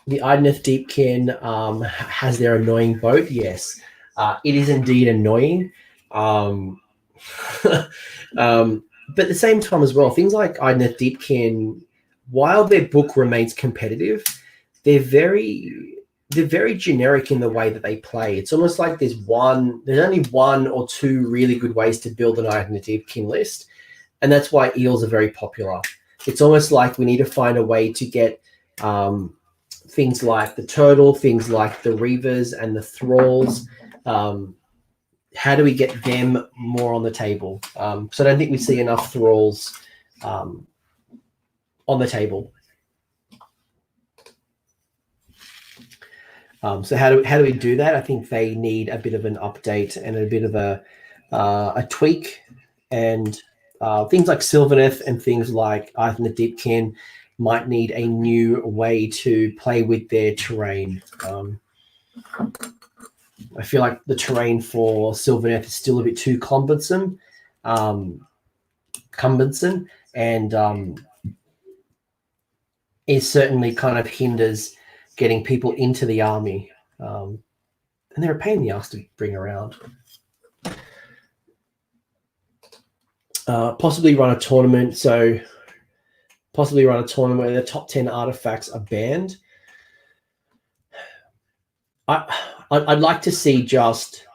Ideneth Deepkin has their annoying boat. Yes, it is indeed annoying. But at the same time as well, things like Ideneth Deepkin, while their book remains competitive, they're very generic in the way that they play. It's almost like there's only one or two really good ways to build an Ideneth Deepkin list, and that's why eels are very popular. It's almost like we need to find a way to get things like the turtle, things like the reavers and the thralls. How do we get them more on the table? So I don't think we see enough thralls on the table. So how do we do that? I think they need a bit of an update and a bit of a tweak, and things like Sylvaneth and things like Ideneth Deepkin might need a new way to play with their terrain. I feel like the terrain for Sylvaneth is still a bit too cumbersome, and it certainly kind of hinders getting people into the army. And they're a pain in the ass to bring around. Possibly run a tournament. So possibly run a tournament where the top 10 artifacts are banned. I'd like to see just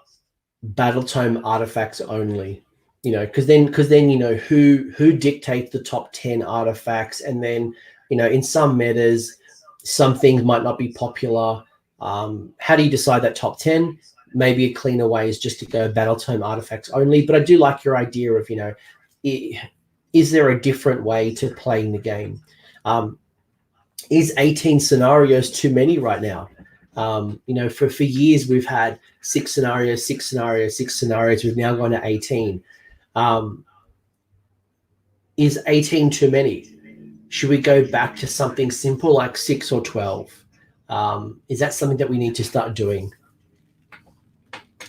battle tome artifacts only, because then who dictates the top 10 artifacts, and then in some metas some things might not be popular. How do you decide that top 10? Maybe a cleaner way is just to go battle tome artifacts only, but I do like your idea of is there a different way to playing the game? Is 18 scenarios too many right now? For years we've had 6 scenarios. We've now gone to 18. Is 18 too many? Should we go back to something simple like 6 or 12? Is that something that we need to start doing?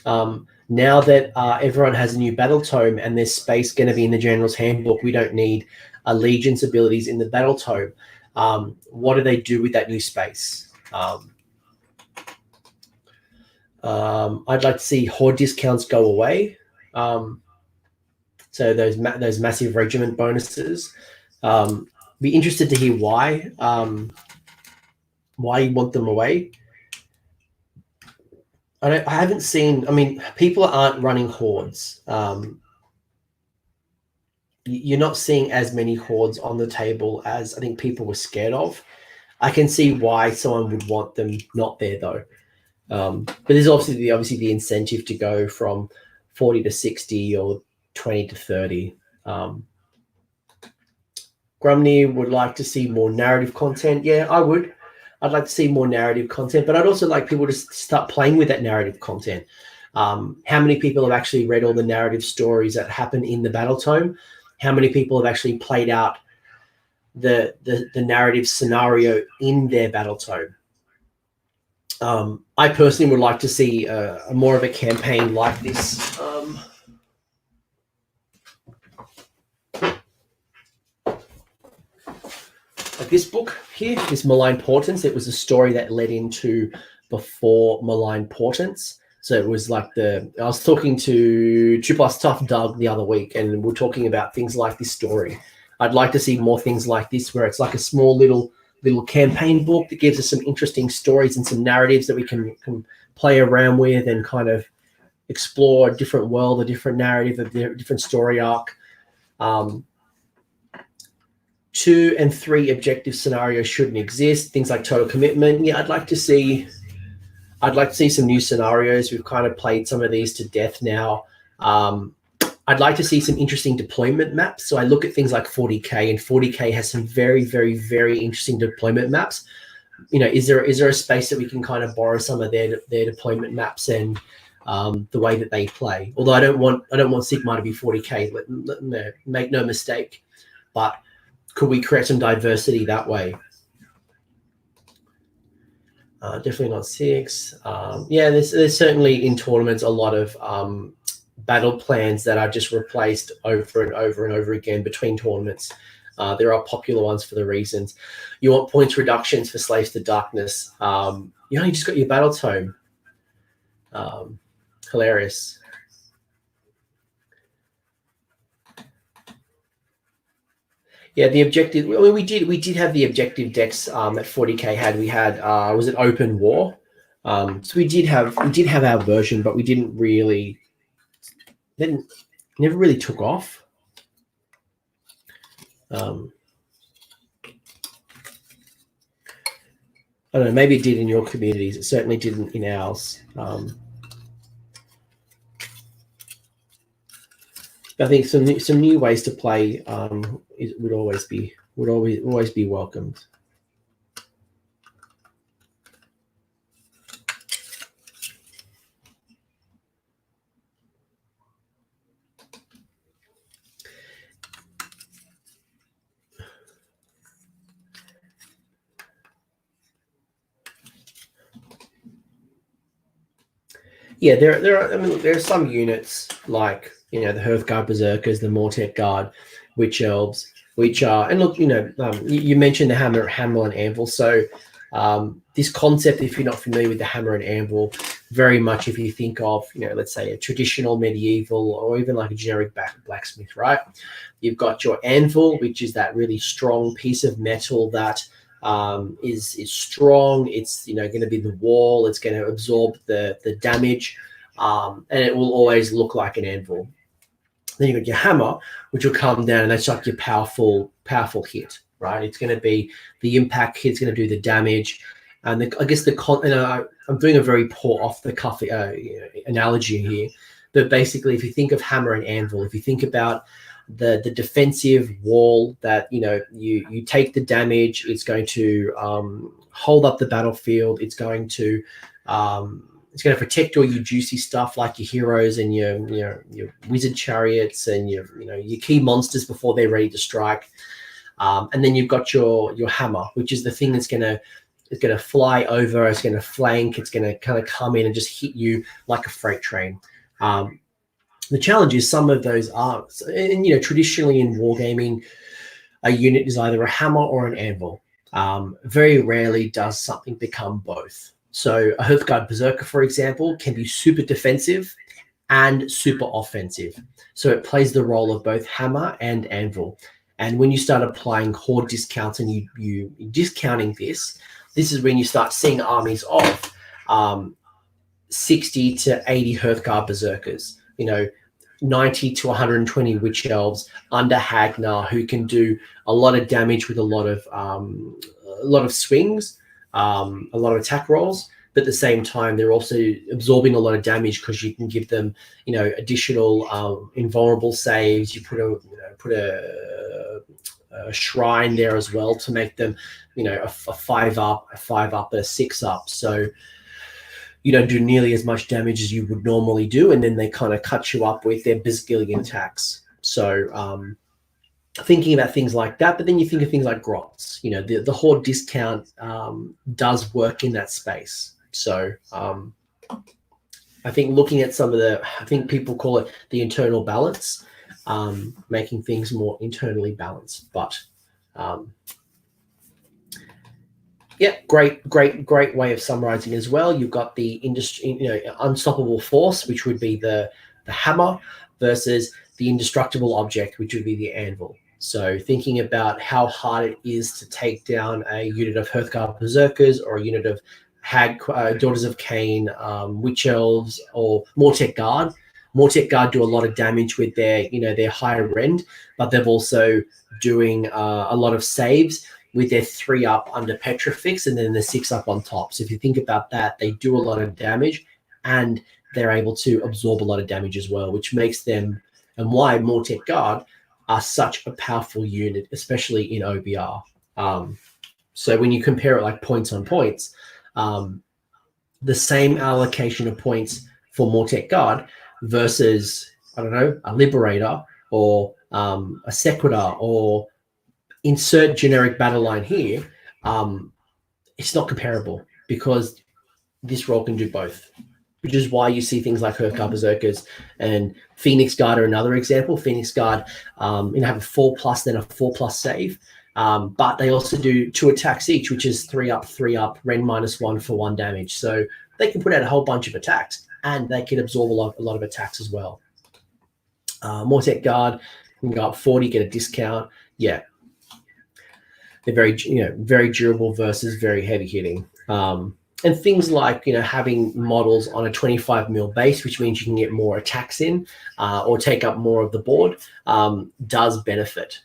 Now that everyone has a new battle tome and there's space going to be in the General's Handbook, we don't need allegiance abilities in the battle tome. What do they do with that new space? I'd like to see horde discounts go away. So those massive regiment bonuses. Be interested to hear why you want them away. I haven't seen. I mean, people aren't running hordes. You're not seeing as many hordes on the table as I think people were scared of. I can see why someone would want them not there though. But there's obviously the incentive to go from 40 to 60 or 20 to 30. Grumney would like to see more narrative content. Yeah, I would. I'd like to see more narrative content, but I'd also like people to start playing with that narrative content. How many people have actually read all the narrative stories that happen in the battle tome? How many people have actually played out the narrative scenario in their battle tome? I personally would like to see more of a campaign like this. Like this book here, this Malign Portents, it was a story that led into before Malign Portents. So it was like I was talking to 2+ Tough Doug the other week, and we're talking about things like this story. I'd like to see more things like this, where it's like a small little campaign book that gives us some interesting stories and some narratives that we can play around with and kind of explore a different world, a different narrative, a different story arc. 2 and 3 objective scenarios shouldn't exist. Things like total commitment. Yeah, I'd like to see some new scenarios. We've kind of played some of these to death now. I'd like to see some interesting deployment maps. So I look at things like 40K, and 40K has some very, very, very interesting deployment maps. Is there a space that we can kind of borrow some of their deployment maps and the way that they play? Although I don't want Sigmar to be 40K. Make no mistake, but could we create some diversity that way? Definitely not 6. Yeah, there's certainly in tournaments a lot of battle plans that are just replaced over and over and over again between tournaments. There are popular ones for the reasons. You want points reductions for Slaves to Darkness. You only just got your battle tome. Hilarious. Yeah, the objective. I mean, we did have the objective decks that 40K had. We had was it Open War? So we did have our version, but we never really took off. I don't know. Maybe it did in your communities. It certainly didn't in ours. I think some new ways to play would always be welcomed. Yeah, there are. I mean, there are some units like the Hearthguard Berserkers, the Mortek Guard, Witch Elves, which are and look, you mentioned the hammer and anvil. So this concept, if you're not familiar with the hammer and anvil, very much if you think of let's say a traditional medieval or even like a generic blacksmith, right? You've got your anvil, which is that really strong piece of metal that is strong. It's going to be the wall. It's going to absorb the damage, and it will always look like an anvil. Then you've got your hammer, which will come down, and that's like your powerful hit, right? It's going to be the impact hit. It's going to do the damage, and I guess I'm doing a very poor off the cuff analogy here, but basically, if you think of hammer and anvil, if you think about the defensive wall that you take the damage, it's going to hold up the battlefield. It's going to protect all your juicy stuff like your heroes and your wizard chariots and your key monsters before they're ready to strike. And then you've got your hammer, which is the thing that's going to fly over. It's going to flank. It's going to kind of come in and just hit you like a freight train. The challenge is some of those are, and traditionally in wargaming, a unit is either a hammer or an anvil. Very rarely does something become both. So a Hearthguard Berserker, for example, can be super defensive and super offensive. So it plays the role of both hammer and anvil. And when you start applying horde discounts and you discounting this is when you start seeing armies of 60 to 80 Hearthguard Berserkers, 90 to 120 Witch Elves under Hagnar who can do a lot of damage with a lot of swings, a lot of attack rolls. But at the same time, they're also absorbing a lot of damage because you can give them, additional invulnerable saves. You put a shrine there as well to make them, a 5-up, a 5-up, a 6-up. So you don't do nearly as much damage as you would normally do, and then they kind of cut you up with their Bazillion attacks. So thinking about things like that, but then you think of things like grots. The horde discount does work in that space. So I think looking at I think people call it the internal balance, making things more internally balanced. But yeah, great way of summarizing as well. You've got the industry, unstoppable force, which would be the hammer, versus the indestructible object, which would be the anvil. So thinking about how hard it is to take down a unit of Hearthguard Berserkers or a unit of Daughters of Cain, Witch Elves, or Mortek Guard. Mortek Guard do a lot of damage with their higher end, but they're also doing a lot of saves with their 3-up under Petrifix and then the 6-up on top. So if you think about that, they do a lot of damage and they're able to absorb a lot of damage as well, which makes them, and why Mortek Guard are such a powerful unit, especially in OBR. So when you compare it like points on points, the same allocation of points for Mortek Guard versus, I don't know, a Liberator or a Sequitur or insert generic battle line here, it's not comparable because this role can do both, which is why you see things like Hearthguard Berserkers and Phoenix Guard are another example. Phoenix Guard have a 4+, then a 4+ save, but they also do 2 attacks each, which is 3-up, 3-up, Ren -1 for 1 damage. So they can put out a whole bunch of attacks and they can absorb a lot of attacks as well. Mortek Guard can go up 40, get a discount. Yeah. They're very durable versus very heavy hitting. And things like, having models on a 25 mil base, which means you can get more attacks in or take up more of the board, does benefit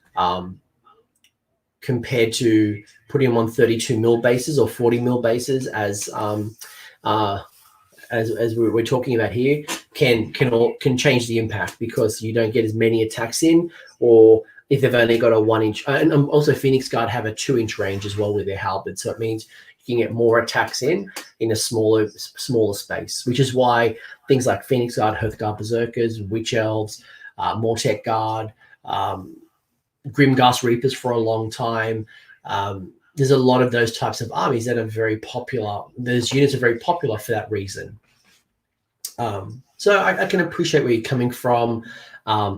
compared to putting them on 32 mil bases or 40 mil bases as we're talking about here, can change the impact because you don't get as many attacks in, or if they've only got a 1-inch, and also Phoenix Guard have a 2-inch range as well with their halberd. So it means you can get more attacks in a smaller space, which is why things like Phoenix Guard, Hearthguard Berserkers, Witch Elves, Mortek Guard, Grimghast Reapers for a long time. There's a lot of those types of armies that are very popular. Those units are very popular for that reason. So I can appreciate where you're coming from.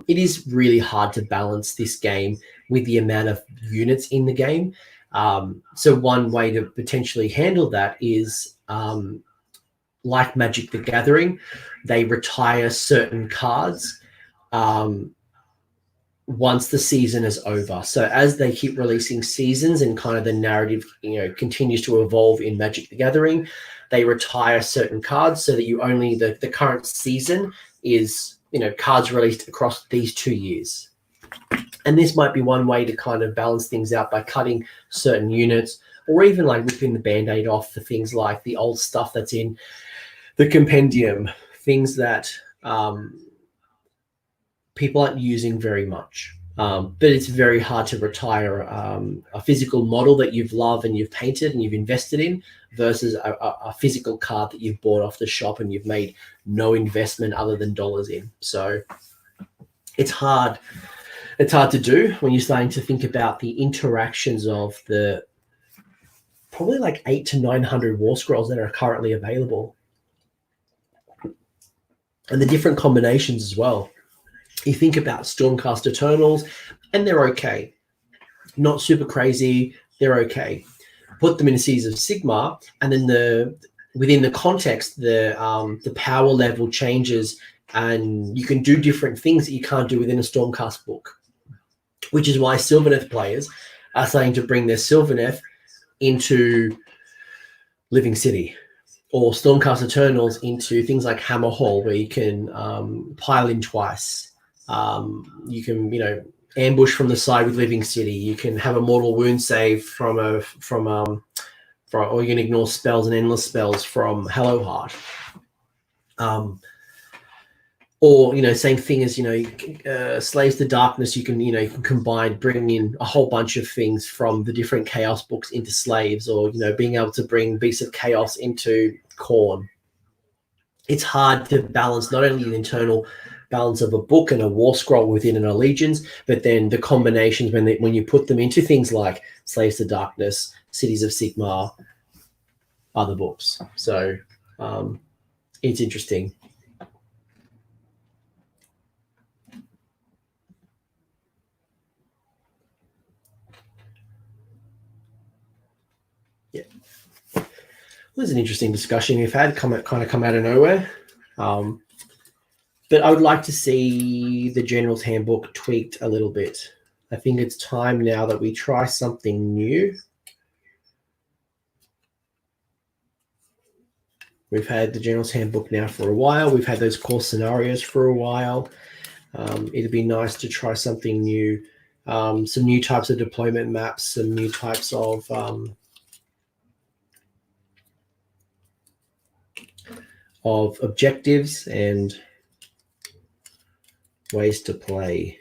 It is really hard to balance this game with the amount of units in the game. So one way to potentially handle that is like Magic the Gathering, they retire certain cards once the season is over. So as they keep releasing seasons and kind of the narrative, continues to evolve in Magic the Gathering, they retire certain cards so that you only the current season is, cards released across these 2 years. And this might be one way to kind of balance things out by cutting certain units, or even like ripping the band-aid off for things like the old stuff that's in the compendium, things that people aren't using very much. But it's very hard to retire a physical model that you've loved and you've painted and you've invested in versus a physical card that you've bought off the shop and you've made no investment other than dollars in. So it's hard. It's hard to do when you're starting to think about the interactions of the probably like 800 to 900 war scrolls that are currently available, and the different combinations as well. You think about Stormcast Eternals, and they're okay. Not super crazy, they're okay. Put them in Seas of Sigmar, and then within the context, the power level changes, and you can do different things that you can't do within a Stormcast book, which is why Sylvaneth players are starting to bring their Sylvaneth into Living City, or Stormcast Eternals into things like Hammer Hall, where you can pile in twice. You can, ambush from the side with Living City. You can have a mortal wound save or you can ignore spells and endless spells from Hallowheart. Or, same thing as, Slaves to Darkness, you can combine, bring in a whole bunch of things from the different Chaos books into Slaves, or, being able to bring Beasts of Chaos into Khorne. It's hard to balance not only the internal balance of a book and a war scroll within an Allegiance, but then the combinations when you put them into things like Slaves to Darkness, Cities of Sigmar, other books. So it's interesting. Yeah. Well, it's an interesting discussion we've had, come out of nowhere. But I would like to see the General's Handbook tweaked a little bit. I think it's time now that we try something new. We've had the General's Handbook now for a while. We've had those core scenarios for a while. It'd be nice to try something new, some new types of deployment maps, some new types of objectives and ways to play.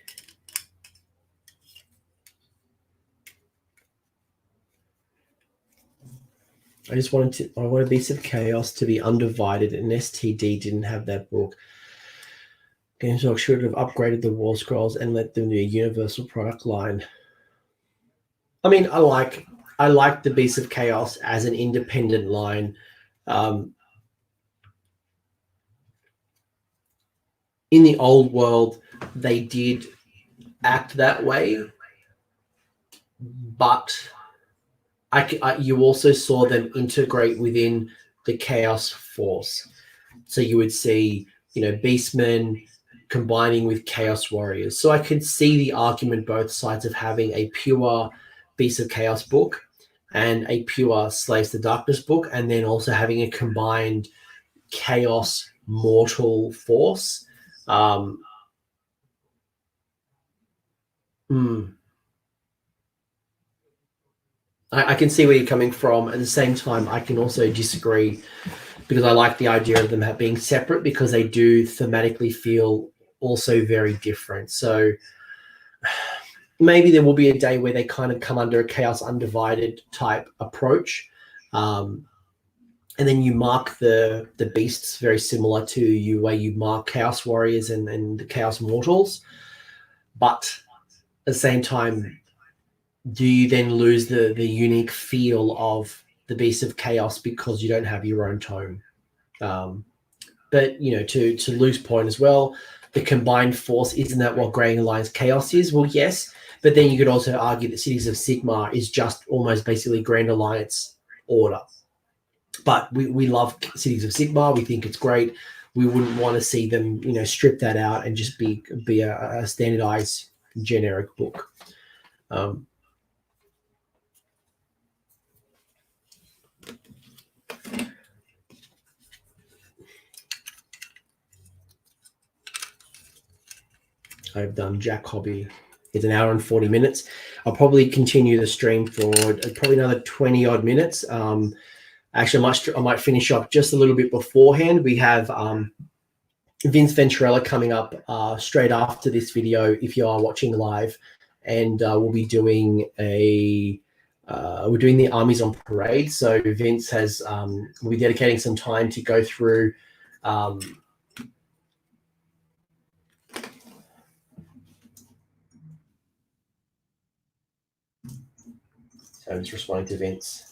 I wanted Beasts of Chaos to be undivided, and STD didn't have that book. GameStop should have upgraded the War Scrolls and let them do a universal product line. I mean, I like the Beasts of Chaos as an independent line. In the old world, they did act that way, but you also saw them integrate within the Chaos Force. So you would see, Beastmen combining with Chaos Warriors. So I could see the argument both sides of having a pure Beast of Chaos book and a pure Slaves to Darkness book, and then also having a combined Chaos Mortal Force. I can see where you're coming from. At the same time, I can also disagree, because I like the idea of them being separate, because they do thematically feel also very different. So maybe there will be a day where they kind of come under a Chaos Undivided type approach. And then you mark the beasts very similar to where you mark Chaos Warriors and the Chaos Mortals. But at the same time, do you then lose the unique feel of the Beast of Chaos because you don't have your own tome? But to Luke's point as well, the combined force, isn't that what Grey Alliance Chaos is? Well, yes, but then you could also argue that Cities of Sigmar is just almost basically Grand Alliance Order. But we love Cities of Sigmar. We think it's great. We wouldn't want to see them, strip that out and just be a standardized generic book. I've done Jack Hobby. It's an hour and 40 minutes. I'll probably continue the stream for probably another 20 odd minutes. Actually, I might finish up just a little bit beforehand. We have Vince Venturella coming up straight after this video if you are watching live, and we'll be doing we're doing the Armies on Parade. So Vince will be dedicating some time to go through so I'm just responding to Vince.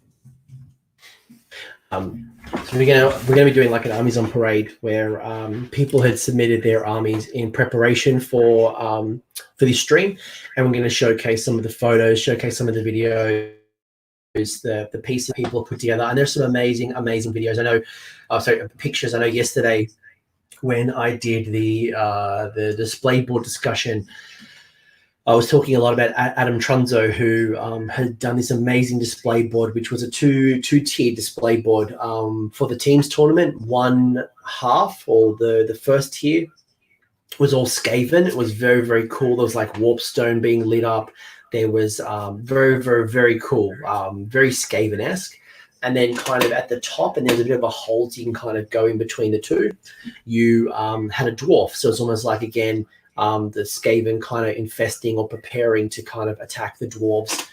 So we're gonna be doing like an Armies on Parade where people had submitted their armies in preparation for this stream, and we're going to showcase some of the photos, showcase some of the videos, the pieces people have put together, and there's some amazing videos. I know, pictures. I know yesterday when I did the display board discussion, I was talking a lot about Adam Trunzo, who had done this amazing display board, which was a two-tier display board for the teams tournament. One half, or the first tier, was all Skaven. It was very, very cool. There was like Warpstone being lit up. There was very, very, very cool, very Skaven-esque. And then kind of at the top, and there's a bit of a hole so you can kind of go in between the two, you had a dwarf. So it's almost like, again, the Skaven kind of infesting or preparing to kind of attack the dwarves.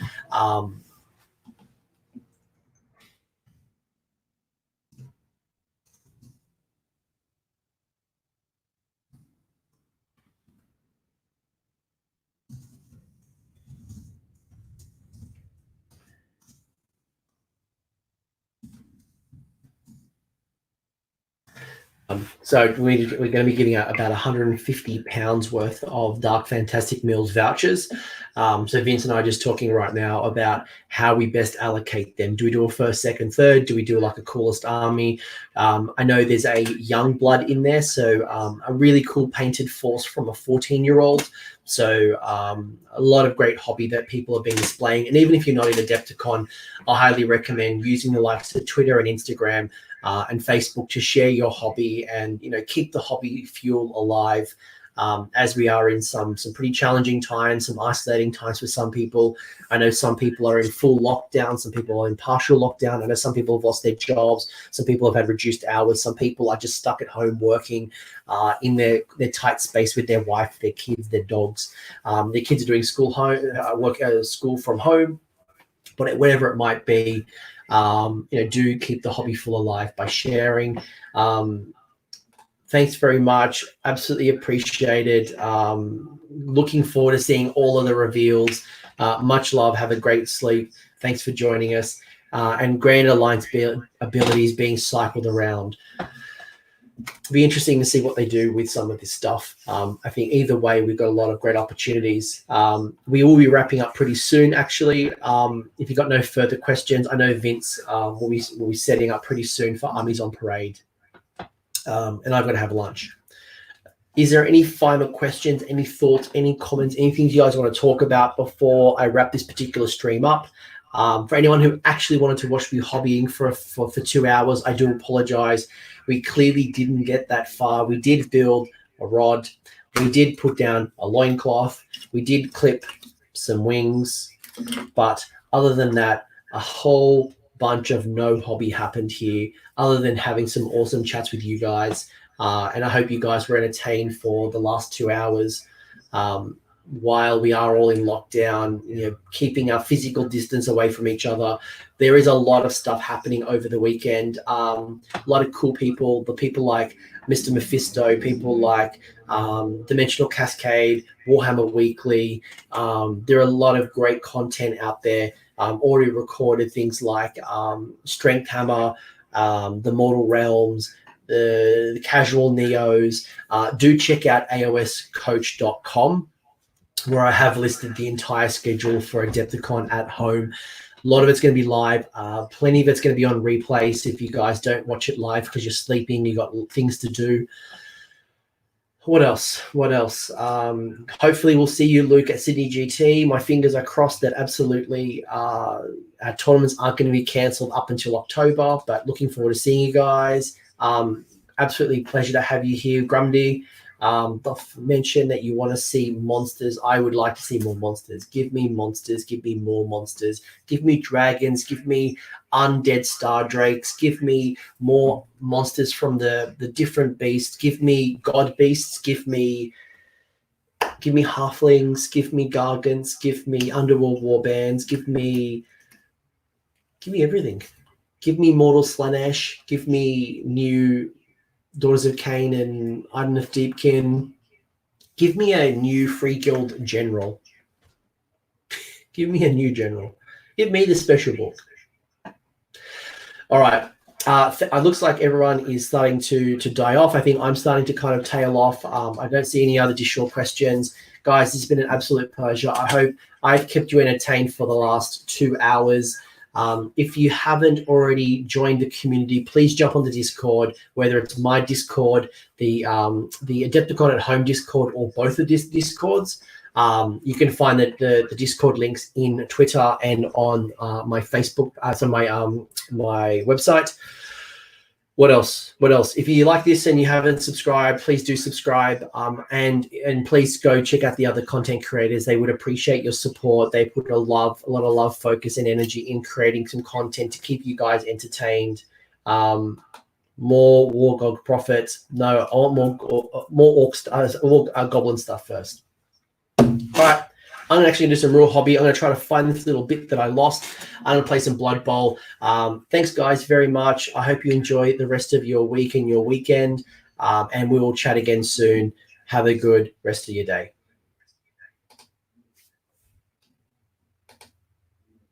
So we're going to be giving out about £150 worth of Dark Fantastic Mills vouchers. So Vince and I are just talking right now about how we best allocate them. Do we do a first, second, third? Do we do like a coolest army? I know there's a young blood in there, so a really cool painted force from a 14-year-old. So a lot of great hobby that people have been displaying. And even if you're not in Adepticon, I highly recommend using the likes of Twitter and Instagram and Facebook to share your hobby and keep the hobby fuel alive, as we are in some pretty challenging times, some isolating times for some people. I know some people are in full lockdown, some people are in partial lockdown. I know some people have lost their jobs, some people have had reduced hours, some people are just stuck at home working in their tight space with their wife, their kids, their dogs. Their kids are doing school from home, but whatever it might be. Do keep the hobby full alive by sharing. Thanks very much. Absolutely appreciated. Looking forward to seeing all of the reveals. Much love. Have a great sleep. Thanks for joining us. And Grand Alliance abilities being cycled around. It'll be interesting to see what they do with some of this stuff. I think either way, we've got a lot of great opportunities. We will be wrapping up pretty soon, actually. If you've got no further questions, I know Vince will be setting up pretty soon for Armies on Parade. And I've got to have lunch. Is there any final questions, any thoughts, any comments, anything you guys want to talk about before I wrap this particular stream up? For anyone who actually wanted to watch me hobbying for 2 hours, I do apologize. We clearly didn't get that far. We did build a rod. We did put down a loincloth. We did clip some wings. But other than that, a whole bunch of no hobby happened here other than having some awesome chats with you guys. And I hope you guys were entertained for the last 2 hours. While we are all in lockdown, keeping our physical distance away from each other, there is a lot of stuff happening over the weekend. A lot of cool people, the people like Mr. Mephisto, people like Dimensional Cascade, Warhammer Weekly. There are a lot of great content out there. Already recorded things like Strength Hammer, the Mortal Realms, the Casual Neos. Do check out aoscoach.com, where I have listed the entire schedule for Adepticon at home. A lot of it's going to be live. Plenty of it's going to be on replay. So if you guys don't watch it live because you're sleeping, you got things to do. What else? Hopefully we'll see you, Luke, at Sydney GT. My fingers are crossed that absolutely our tournaments aren't going to be cancelled up until October, but looking forward to seeing you guys. Absolutely pleasure to have you here, Grundy. Mention that you want to see monsters. I would like to see more monsters. Give me monsters. Give me more monsters. Give me dragons. Give me undead star drakes. Give me more monsters from the different beasts. Give me god beasts. Give me halflings. Give me gargants. Give me underworld warbands. Give me everything. Give me mortal Slanesh. Give me new Daughters of Cain and Iden of Deepkin. Give me a new Free Guild general. Give me a new general. Give me the special book. All right. It looks like everyone is starting to die off. I think I'm starting to kind of tail off. I don't see any other additional questions. Guys, it's been an absolute pleasure. I hope I've kept you entertained for the last 2 hours. If you haven't already joined the community, please jump on the Discord, whether it's my Discord, the Adepticon at Home Discord, or both of these Discords. You can find the Discord links in Twitter and on my Facebook, so my website. What else? If you like this and you haven't subscribed, please do subscribe. And please go check out the other content creators. They would appreciate your support. They put a lot of love, focus, and energy in creating some content to keep you guys entertained. More Wargog profits. No, I want more orc goblin stuff first. All right. I'm going to actually do some real hobby. I'm going to try to find this little bit that I lost. I'm going to play some Blood Bowl. Thanks, guys, very much. I hope you enjoy the rest of your week and your weekend. And we will chat again soon. Have a good rest of your day.